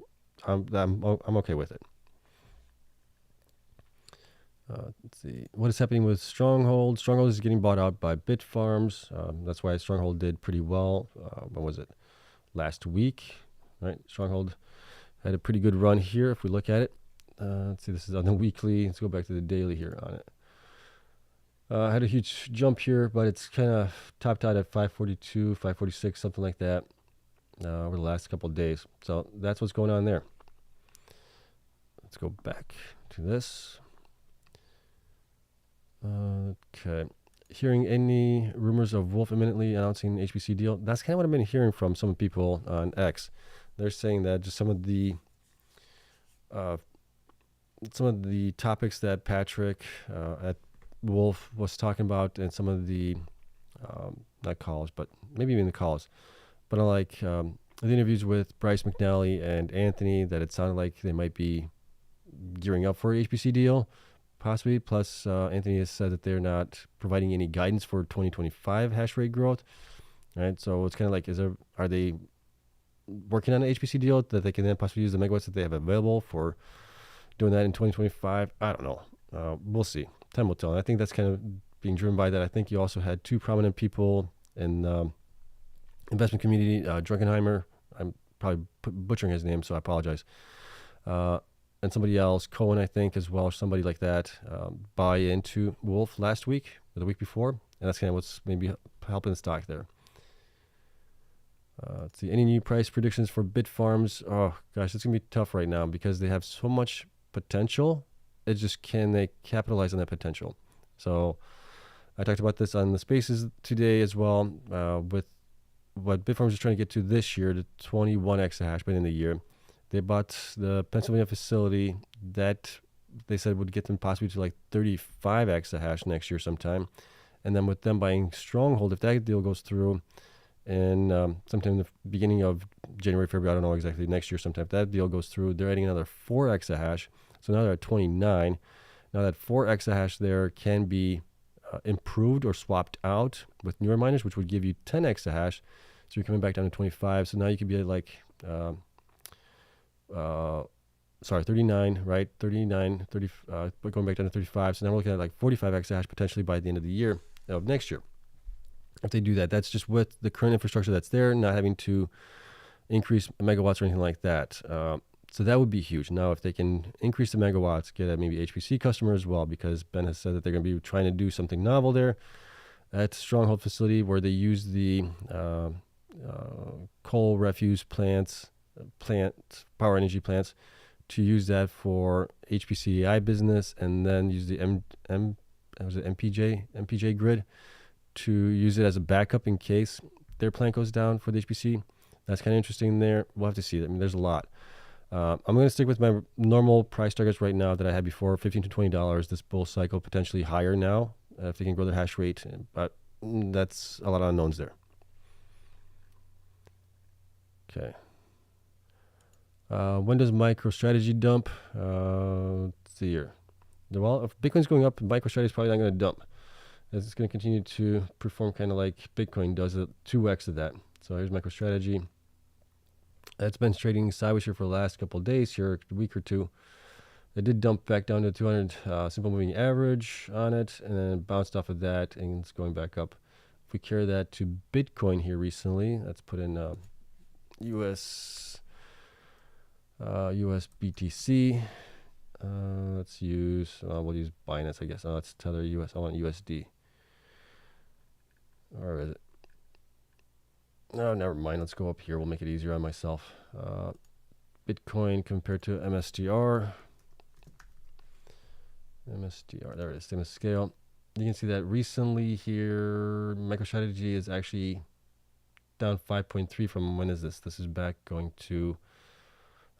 I'm okay with it. Let's see what is happening with Stronghold. Stronghold is getting bought out by Bitfarms. That's why Stronghold did pretty well. When was it? Last week, right? Stronghold had a pretty good run here. If we look at it, let's see. This is on the weekly. Let's go back to the daily here on it. Had a huge jump here, but it's kind of topped out at 542, 546, something like that, over the last couple of days. So that's what's going on there. Let's go back to this. Okay. Hearing any rumors of Wolf imminently announcing an HPC deal? That's kind of what I've been hearing from some people on X. They're saying that just some of the topics that Patrick at Wolf was talking about, and some of the not calls, but maybe even the calls, but like the interviews with Bryce McNally and Anthony, that it sounded like they might be gearing up for an HPC deal. Possibly. Plus, Anthony has said that they're not providing any guidance for 2025 hash rate growth. Right. So it's kind of like, are they working on an HPC deal that they can then possibly use the megawatts that they have available for doing that in 2025? I don't know. We'll see. Time will tell. And I think that's kind of being driven by that. I think you also had two prominent people in investment community, Drunkenheimer. I'm probably butchering his name, so I apologize. and somebody else, Cohen, I think, as well, or somebody like that, buy into Wolf last week or the week before. And that's kind of what's maybe helping the stock there. Let's see. Any new price predictions for Bitfarms? Oh, gosh, it's going to be tough right now because they have so much potential. It's just, can they capitalize on that potential? So I talked about this on the spaces today as well, with what Bitfarms is trying to get to this year, to 21 exahash by the end of the year. They bought the Pennsylvania facility that they said would get them possibly to like 35 exahash next year sometime. And then with them buying Stronghold, if that deal goes through, and sometime in the beginning of January, February, I don't know exactly, next year sometime, if that deal goes through, they're adding another 4 exahash. So now they're at 29. Now that 4 exahash there can be improved or swapped out with newer miners, which would give you 10 exahash. So you're coming back down to 25. So now you could be at like, 39, right? 39, 30, going back down to 35. So now we're looking at like 45 exahash potentially by the end of the year of next year. If they do that, that's just with the current infrastructure that's there, not having to increase megawatts or anything like that. So that would be huge. Now, if they can increase the megawatts, get a maybe HPC customer as well, because Ben has said that they're going to be trying to do something novel there at Stronghold facility where they use the coal refuse plants, power energy plants, to use that for HPC AI business, and then use the MPJ grid to use it as a backup in case their plant goes down for the HPC. That's kind of interesting there. We'll have to see. I mean, there's a lot. I'm going to stick with my normal price targets right now that I had before, $15 to $20 this bull cycle, potentially higher now if they can grow their hash rate. But that's a lot of unknowns there. Okay. When does MicroStrategy dump? Let's see here. Well, if Bitcoin's going up, MicroStrategy is probably not going to dump. It's going to continue to perform kind of like Bitcoin does, at 2x of that. So here's MicroStrategy. It's been trading sideways here for the last couple of days here, a week or two. It did dump back down to 200 simple moving average on it, and then bounced off of that, and it's going back up. If we carry that to Bitcoin here recently, let's put in US BTC. Let's use, we'll use Binance, I guess. Let's tether US. I want USD. Or is it? No, never mind. Let's go up here. We'll make it easier on myself. Bitcoin compared to MSTR. There it is. Same as scale. You can see that recently here, MicroStrategy is actually down 5.3 from, when is this? This is back going to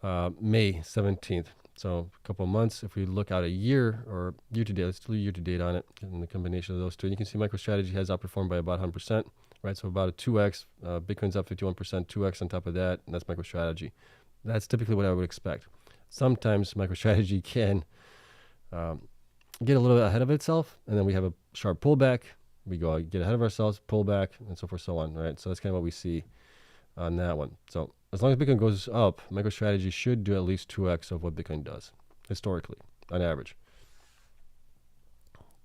May 17th. So a couple of months. If we look out a year or year to date, let's do year to date on it, and the combination of those two. And you can see MicroStrategy has outperformed by about 100%, right? So about a 2x. Bitcoin's up 51%, 2x on top of that, and that's MicroStrategy. That's typically what I would expect. Sometimes MicroStrategy can get a little bit ahead of itself, and then we have a sharp pullback. We go get ahead of ourselves, pull back, and so forth, so on, right? So that's kind of what we see on that one. So as long as Bitcoin goes up, MicroStrategy should do at least 2x of what Bitcoin does historically, on average.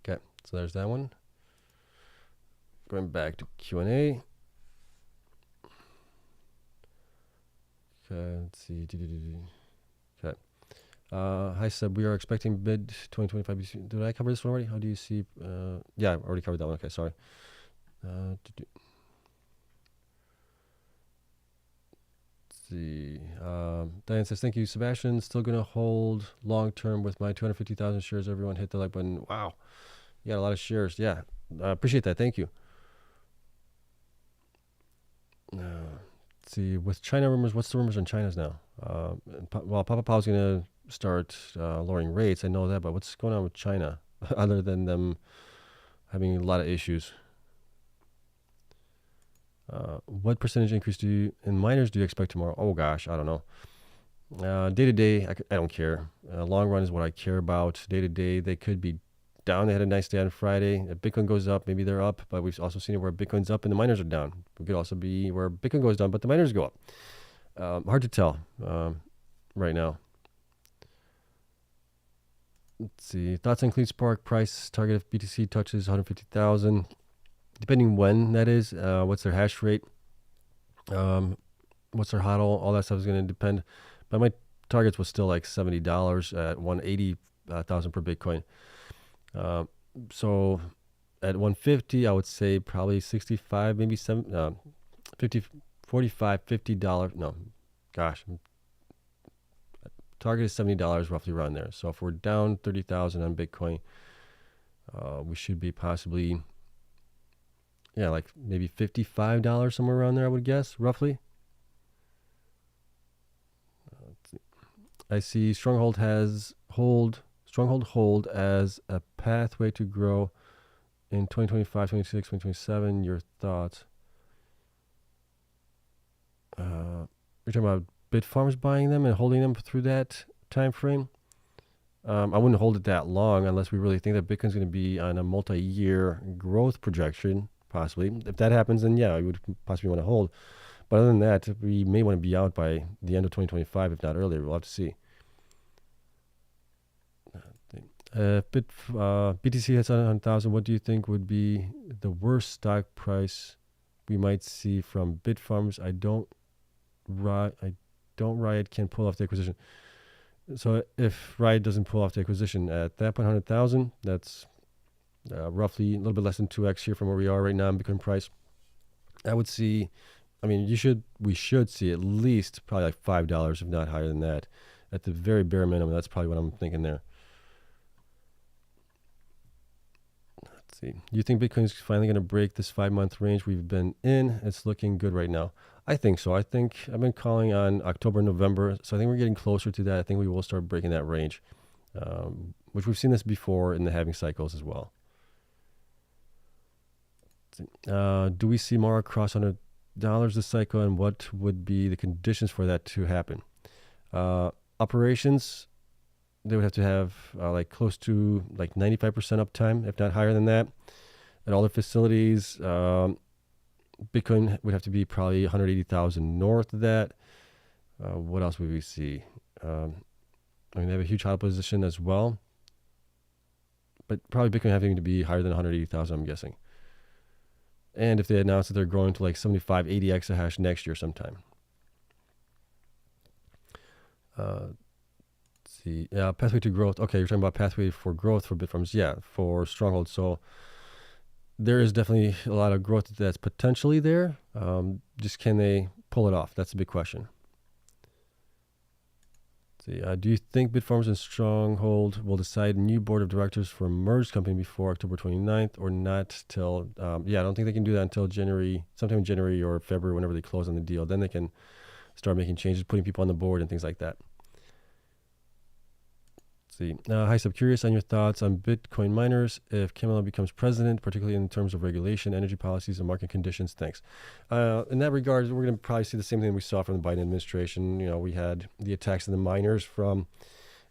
Okay, so there's that one. Going back to Q&A. Okay, let's see. Okay. Hi, Seb. We are expecting mid 2025. Did I cover this one already? How do you see? Yeah, I already covered that one. Okay, sorry. See. Diane says, thank you, Sebastian. Still going to hold long term with my 250,000 shares. Everyone hit the like button. Wow. You got a lot of shares. Yeah. Appreciate that. Thank you. Let's see. With China rumors, what's the rumors on China's now? Well, Papa Powell's going to start lowering rates. I know that, but what's going on with China other than them having a lot of issues? What percentage increase in miners do you expect tomorrow? Oh gosh, I don't know. Day to day, I don't care. Long run is what I care about. Day to day, they could be down. They had a nice day on Friday. If Bitcoin goes up, maybe they're up, but we've also seen it where Bitcoin's up and the miners are down. It could also be where Bitcoin goes down, but the miners go up. Hard to tell right now. Let's see. Thoughts on Cleanspark price target if BTC touches 150,000. Depending when that is, what's their hash rate, what's their HODL, all that stuff is going to depend. But my targets was still like $70 at 180,000 per Bitcoin. So at 150, I would say probably 65, maybe 50, 45, $50. No, gosh, target is $70 roughly around there. So if we're down 30,000 on Bitcoin, we should be possibly, like maybe $55 somewhere around there, I would guess, roughly. Let's see. I see Stronghold hold as a pathway to grow in 2025, 2026, 2027. Your thoughts? You're talking about Bitfarms buying them and holding them through that time frame? I wouldn't hold it that long unless we really think that Bitcoin's going to be on a multi-year growth projection, possibly. If that happens, then yeah, I would possibly want to hold. But other than that, we may want to be out by the end of 2025, if not earlier. We'll have to see. BTC hits 100,000. What do you think would be the worst stock price we might see from Bitfarms? I don't Riot can pull off the acquisition. So if Riot doesn't pull off the acquisition at that point, 100,000, that's roughly a little bit less than 2x here from where we are right now in Bitcoin price. I would see, we should see at least probably like $5, if not higher than that. At the very bare minimum, that's probably what I'm thinking there. Let's see. Do you think Bitcoin's finally going to break this 5-month range we've been in? It's looking good right now. I think so. I think I've been calling on October, November, so I think we're getting closer to that. I think we will start breaking that range, which we've seen this before in the halving cycles as well. Do we see more across $100 this cycle, and what would be the conditions for that to happen? Operations, they would have to have like close to like 95% uptime, if not higher than that. At all the facilities, Bitcoin would have to be probably 180,000 north of that. What else would we see? They have a huge hodl position as well, but probably Bitcoin having to be higher than 180,000, I'm guessing. And if they announce that they're growing to like 75, 80 exahash next year sometime. Let's see. Pathway to growth. Okay, you're talking about pathway for growth for Bitfarms. Yeah, for Stronghold. So there is definitely a lot of growth that's potentially there. Just can they pull it off? That's a big question. Let's see. Do you think Bitfarms and Stronghold will decide new board of directors for a merged company before October 29th or not till, I don't think they can do that until sometime in January or February, whenever they close on the deal. Then they can start making changes, putting people on the board and things like that. See. Hi, I'm curious on your thoughts on Bitcoin miners if Kamala becomes president, particularly in terms of regulation, energy policies, and market conditions. Thanks. In that regard, we're going to probably see the same thing we saw from the Biden administration. We had the attacks on the miners from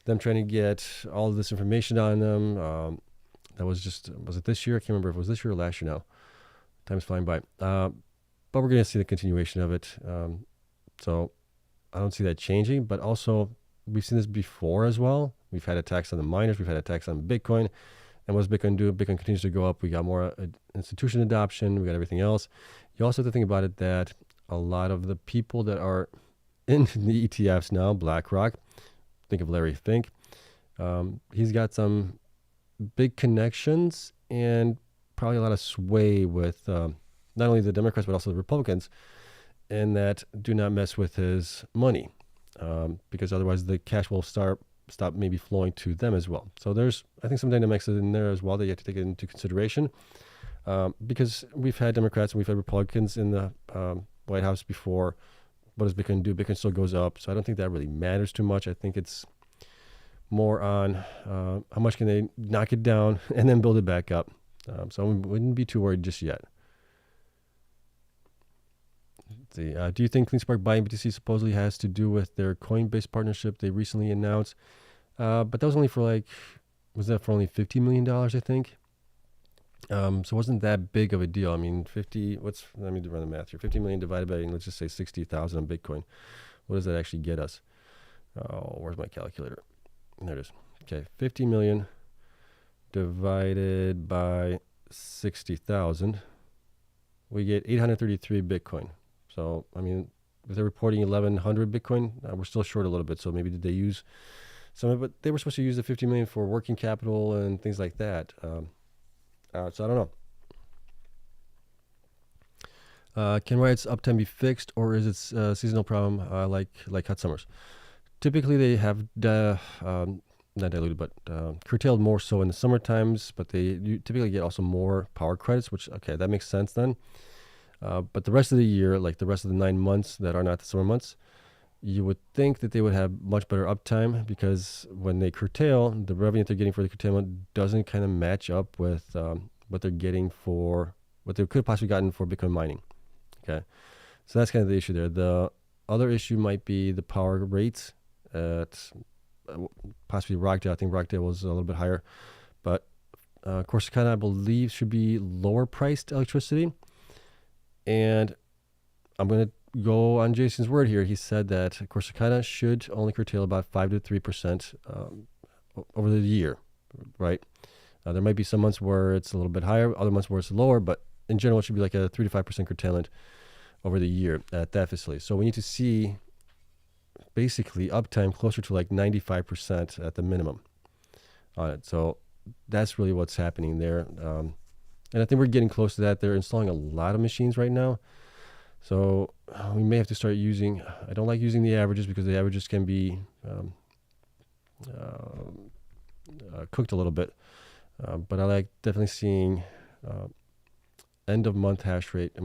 them trying to get all of this information on them. That was it this year? I can't remember if it was this year or last year now. Time's flying by. But we're going to see the continuation of it. So I don't see that changing, but also we've seen this before as well. We've had attacks on the miners. We've had attacks on Bitcoin. And what does Bitcoin do? Bitcoin continues to go up. We got more institution adoption. We got everything else. You also have to think about it that a lot of the people that are in the ETFs now, BlackRock, think of Larry Fink. He's got some big connections and probably a lot of sway with not only the Democrats, but also the Republicans, and that do not mess with his money because otherwise the cash will stop maybe flowing to them as well. So there's, I think, some dynamics in there as well that you have to take into consideration because we've had Democrats and we've had Republicans in the White House before. What does Bitcoin do? Bitcoin still goes up. So I don't think that really matters too much. I think it's more on how much can they knock it down and then build it back up. So I wouldn't be too worried just yet. Let's see. Do you think Cleanspark buying BTC supposedly has to do with their Coinbase partnership they recently announced? But that was only for was that for only $50 million, I think? So it wasn't that big of a deal. I mean, let me run the math here. 50 million divided by, let's just say 60,000 on Bitcoin. What does that actually get us? Oh, where's my calculator? There it is. Okay, 50 million divided by 60,000. We get 833 Bitcoin. So, I mean, if they're reporting 1,100 Bitcoin, we're still short a little bit. So maybe did they use some of it? But they were supposed to use the 50 million for working capital and things like that. So I don't know. Can Riot's uptime be fixed, or is it a seasonal problem like hot summers? Typically, they have not diluted, but curtailed more so in the summer times. But you typically get also more power credits, which okay, that makes sense then. But the rest of the year, like the rest of the 9 months that are not the summer months, you would think that they would have much better uptime because when they curtail, the revenue they're getting for the curtailment doesn't kind of match up with what they're getting for what they could have possibly gotten for Bitcoin mining. Okay, so that's kind of the issue there. The other issue might be the power rates at possibly Rockdale. I think Rockdale was a little bit higher, but Corsicana, I believe, should be lower priced electricity. And I'm going to go on Jason's word here. He said that Corsicana should only curtail about 5 to 3% over the year, right? There might be some months where it's a little bit higher, other months where it's lower, but in general, it should be like a 3 to 5% curtailment over the year at that facility. So we need to see basically uptime closer to like 95% at the minimum on it. So that's really what's happening there. And I think we're getting close to that. They're installing a lot of machines right now. So we may have to start using, I don't like using the averages because the averages can be cooked a little bit. But I like definitely seeing end of month hash rate. I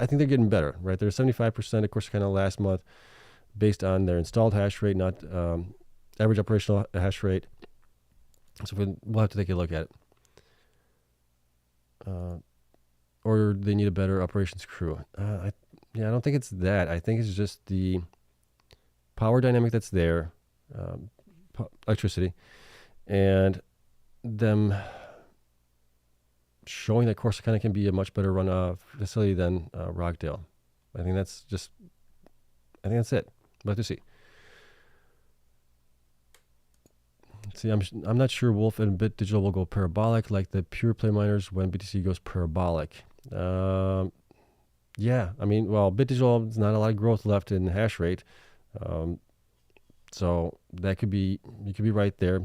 think they're getting better, right? They're 75%, of course, kind of last month based on their installed hash rate, not average operational hash rate. So we'll have to take a look at it. Or they need a better operations crew. I don't think it's that. I think it's just the power dynamic that's there, electricity, and them showing that Corsicana can be a much better run facility than Rockdale. I think that's it. We'll have to see. See, I'm not sure Wolf and Bit Digital will go parabolic like the pure play miners when BTC goes parabolic. Bit Digital, there's not a lot of growth left in hash rate. So that could be, you could be right there.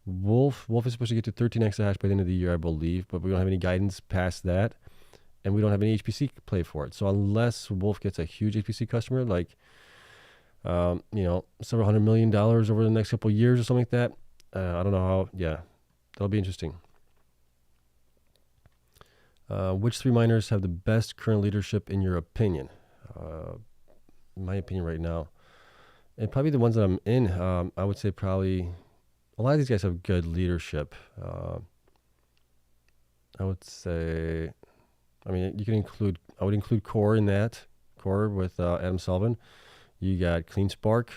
Wolf is supposed to get to 13 exahash by the end of the year, I believe, but we don't have any guidance past that, and we don't have any HPC play for it. So unless Wolf gets a huge HPC customer, like several $100 million over the next couple of years or something like that, I don't know how. Yeah, that'll be interesting. Which three miners have the best current leadership in your opinion? In my opinion right now, and probably the ones that I'm in, I would say probably a lot of these guys have good leadership. I would say, I would include CORZ in that. CORZ with Adam Sullivan. You got Cleanspark.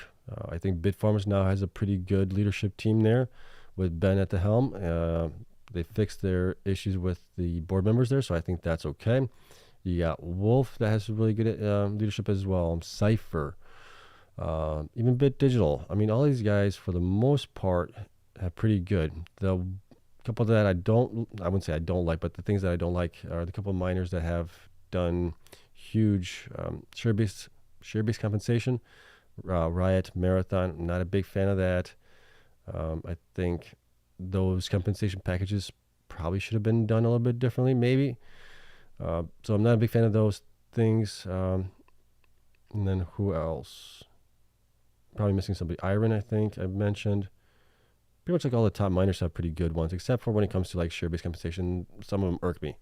I think Bitfarms now has a pretty good leadership team there with Ben at the helm. They fixed their issues with the board members there, so I think that's okay. You got Wolf that has really good leadership as well. Cypher, even Bit Digital. All these guys for the most part have pretty good. The couple that I wouldn't say I don't like, but the things that I don't like are the couple of miners that have done huge share-based compensation. Riot, Marathon, I'm not a big fan of that. I think those compensation packages probably should have been done a little bit differently, maybe. So I'm not a big fan of those things. And then who else? Probably missing somebody. IREN, I think I mentioned. Pretty much like all the top miners have pretty good ones, except for when it comes to like share-based compensation. Some of them irk me.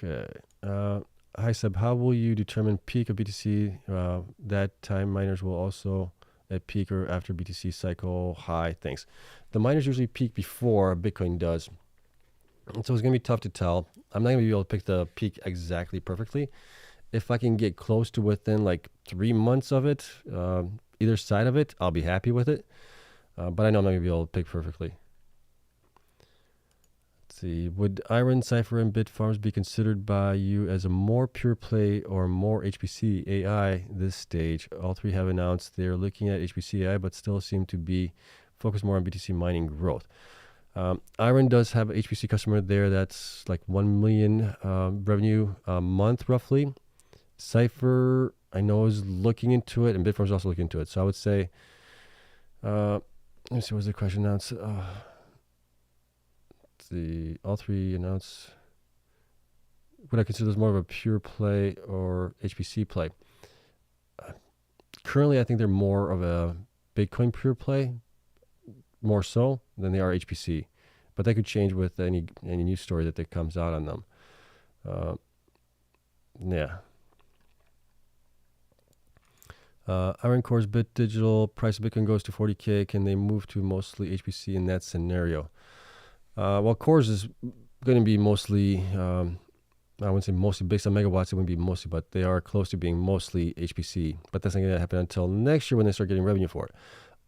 Okay. Hi, Seb. How will you determine peak of BTC? That time miners will also at peak or after BTC cycle high. Thanks. The miners usually peak before Bitcoin does. And so it's going to be tough to tell. I'm not going to be able to pick the peak exactly perfectly. If I can get close to within like 3 months of it, either side of it, I'll be happy with it. But I know I'm not going to be able to pick perfectly. See, would IREN, Cypher, and Bitfarms be considered by you as a more pure play or more HPC AI this stage? All three have announced they're looking at HPC AI, but still seem to be focused more on BTC mining growth. IREN does have an HPC customer there that's like 1 million revenue a month roughly. Cypher, I know, is looking into it, and Bitfarms is also looking into it. So I would say, let me see, what's the question now? It's all three announce. Would I consider this more of a pure play or HPC play? Currently, I think they're more of a Bitcoin pure play, more so than they are HPC. But that could change with any news story that comes out on them. Yeah. IREN CORZ Bit Digital, price of Bitcoin goes to 40K. Can they move to mostly HPC in that scenario? Well, CORZ is going to be mostly, I wouldn't say mostly, based on megawatts, it wouldn't be mostly, but they are close to being mostly HPC. But that's not going to happen until next year when they start getting revenue for it.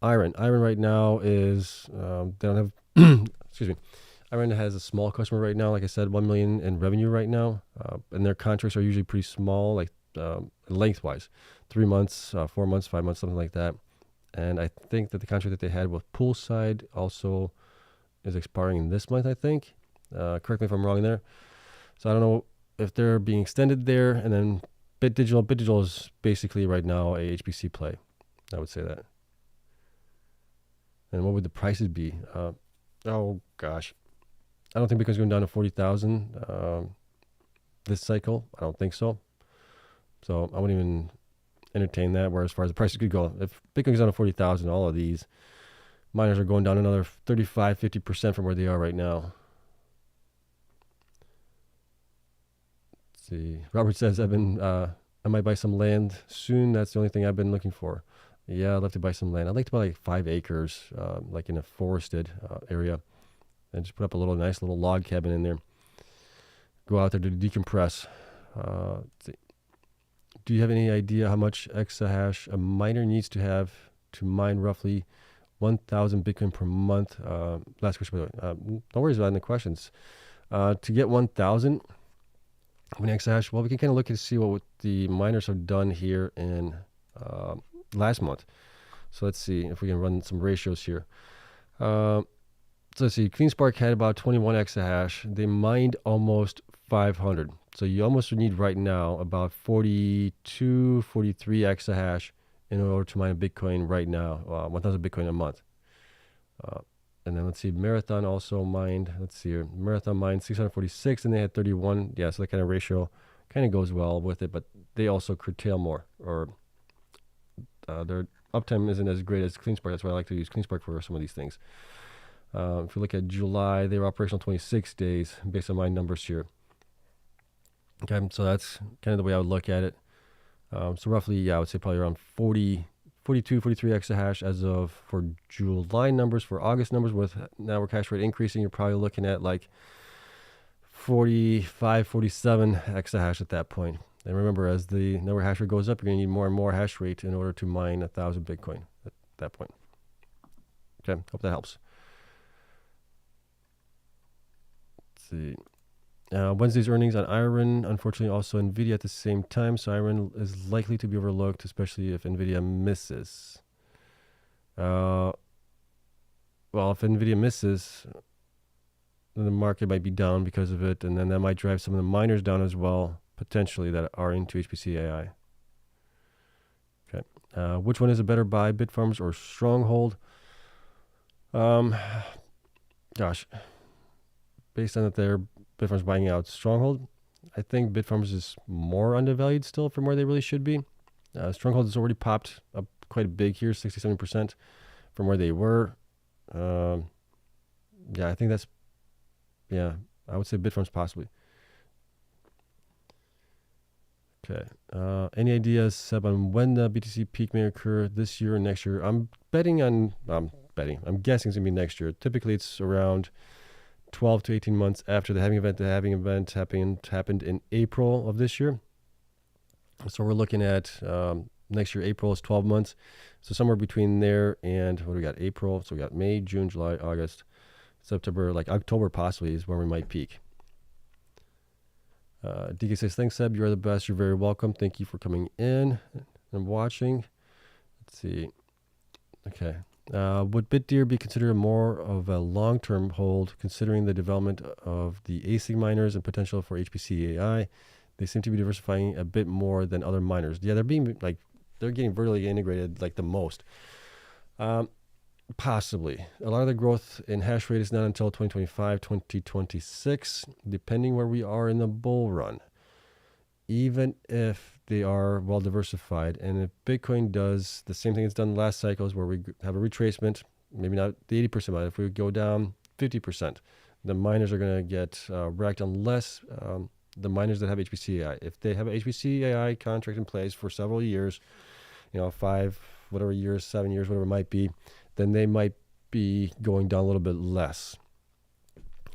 IREN right now is, they don't have, excuse me, IREN has a small customer right now, like I said, 1 million in revenue right now. And their contracts are usually pretty small, like lengthwise, 3 months, 4 months, 5 months, something like that. And I think that the contract that they had with Poolside also is expiring this month, I think. Correct me if I'm wrong there. So I don't know if they're being extended there. And then Bit Digital is basically right now a HPC play. I would say that. And what would the prices be? Oh gosh, I don't think Bitcoin's going down to 40,000 this cycle. I don't think so. So I wouldn't even entertain that. Where as far as the prices could go, if Bitcoin goes down to 40,000, all of these miners are going down another 35-50% from where they are right now. Let's see. Robert says I might buy some land soon. That's the only thing I've been looking for. Yeah, I'd love to buy some land. I'd like to buy like 5 acres, like in a forested area, and just put up a nice little log cabin in there. Go out there to decompress. Let's see. Do you have any idea how much exahash a miner needs to have to mine roughly 1,000 Bitcoin per month? Last question. No worries about any questions. To get 1,000, how many exahash? Well, we can kind of look and see what the miners have done here in last month. So let's see if we can run some ratios here. So let's see. Cleanspark had about 21 exahash. They mined almost 500. So you almost need right now about 42, 43 exahash in order to mine a Bitcoin right now, 1,000 Bitcoin a month. And then let's see, Marathon also mined. Let's see here. Marathon mined 646 and they had 31. Yeah, so that kind of ratio kind of goes well with it, but they also curtail more, or their uptime isn't as great as Cleanspark. That's why I like to use Cleanspark for some of these things. If you look at July, they were operational 26 days based on my numbers here. Okay, so that's kind of the way I would look at it. So roughly, yeah, I would say probably around 42, 43 exahash as of for July numbers. For August numbers, with network hash rate increasing, you're probably looking at like 45, 47 exahash at that point. And remember, as the network hash rate goes up, you're going to need more and more hash rate in order to mine 1,000 Bitcoin at that point. Okay, hope that helps. Let's see. Wednesday's earnings on IREN, unfortunately also NVIDIA at the same time, so IREN is likely to be overlooked, especially if NVIDIA misses. Well, if NVIDIA misses, then the market might be down because of it, and then that might drive some of the miners down as well, potentially, that are into HPC AI. Okay. Which one is a better buy, Bitfarms or Stronghold? Gosh. Based on that they're Bitfarms buying out Stronghold, I think Bitfarms is more undervalued still from where they really should be. Stronghold has already popped up quite big here, 67% from where they were. Yeah, I think that's, yeah, I would say Bitfarms possibly. Okay. Any ideas, Seb, on when the BTC peak may occur this year or next year? I'm guessing it's going to be next year. Typically, it's around 12 to 18 months after the halving event. The halving event happened in April of this year. So we're looking at next year, April is 12 months. So somewhere between there and what do we got? April. So we got May, June, July, August, September, like October possibly is when we might peak. DK says, thanks, Seb. You're the best. You're very welcome. Thank you for coming in and watching. Let's see. Okay. Would BitDeer be considered more of a long-term hold, considering the development of the ASIC miners and potential for HPC AI? They seem to be diversifying a bit more than other miners. Yeah, they're getting vertically integrated like the most. Possibly. A lot of the growth in hash rate is not until 2025, 2026, depending where we are in the bull run. Even if they are well diversified, and if Bitcoin does the same thing it's done last cycles, where we have a retracement, maybe not the 80%, but if we go down 50%, the miners are going to get wrecked unless the miners that have HPC AI, if they have an HPC AI contract in place for several years, 5, whatever years, 7 years, whatever it might be, then they might be going down a little bit less.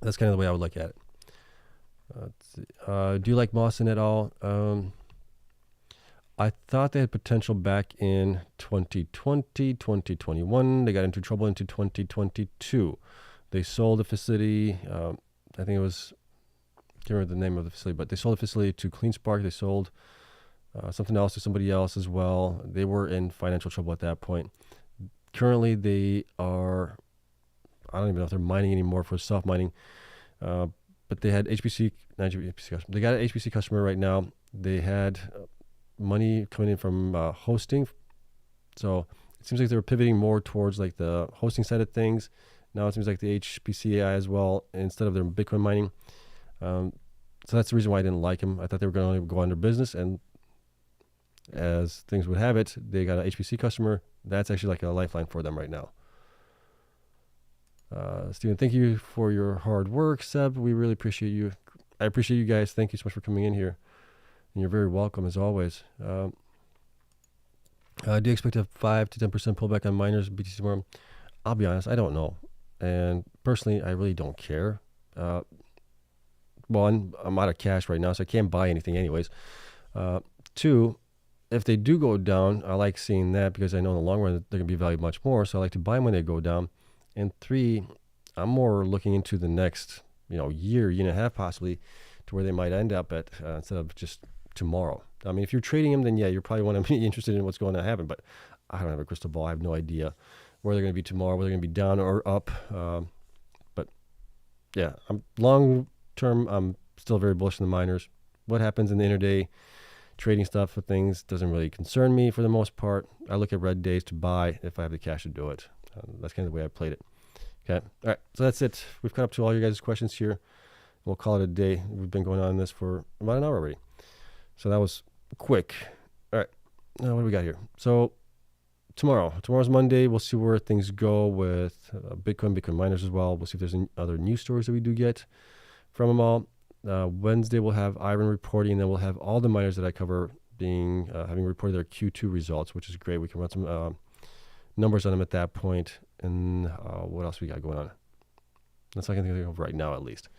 That's kind of the way I would look at it. Do you like Mawson at all? I thought they had potential back in 2020, 2021. They got into trouble into 2022. They sold the facility. I think it was, I can't remember the name of the facility, but they sold the facility to Cleanspark. They sold something else to somebody else as well. They were in financial trouble at that point. Currently, they are, I don't even know if they're mining anymore for self-mining. But they had HPC customer. They got an HPC customer right now. They had money coming in from hosting. So it seems like they were pivoting more towards like the hosting side of things. Now it seems like the HPC AI as well, instead of their Bitcoin mining. So that's the reason why I didn't like them. I thought they were going to go under business, and as things would have it, they got an HPC customer. That's actually like a lifeline for them right now. Steven, thank you for your hard work. Seb, we really appreciate you. I appreciate you guys. Thank you so much for coming in here. And you're very welcome as always. Do you expect a 5 to 10% pullback on miners BTC tomorrow? I'll be honest, I don't know. And personally, I really don't care. Well, I'm out of cash right now, so I can't buy anything anyways. 2, if they do go down, I like seeing that because I know in the long run they're going to be valued much more. So I like to buy them when they go down. And 3, I'm more looking into the next, year and a half possibly, to where they might end up at instead of just tomorrow. I mean, if you're trading them, then yeah, you probably want to be interested in what's going to happen. But I don't have a crystal ball. I have no idea where they're going to be tomorrow, whether they're going to be down or up. But yeah, long term, I'm still very bullish on the miners. What happens in the intraday trading stuff for things doesn't really concern me for the most part. I look at red days to buy if I have the cash to do it. That's kind of the way I played it. Okay. All right. So that's it. We've caught up to all your guys' questions here. We'll call it a day. We've been going on this for about an hour already. So that was quick. All right. Now what do we got here? So tomorrow's Monday. We'll see where things go with Bitcoin miners as well. We'll see if there's any other news stories that we do get from them all. Wednesday, we'll have IREN reporting, and then we'll have all the miners that I cover having reported their Q2 results, which is great. We can run some numbers on them at that point. And what else we got going on? That's all I can think of right now, at least.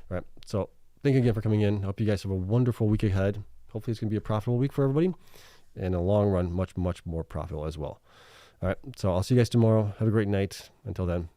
All right. So thank you again for coming in. I hope you guys have a wonderful week ahead. Hopefully it's going to be a profitable week for everybody. And in the long run, much, much more profitable as well. All right. So I'll see you guys tomorrow. Have a great night. Until then,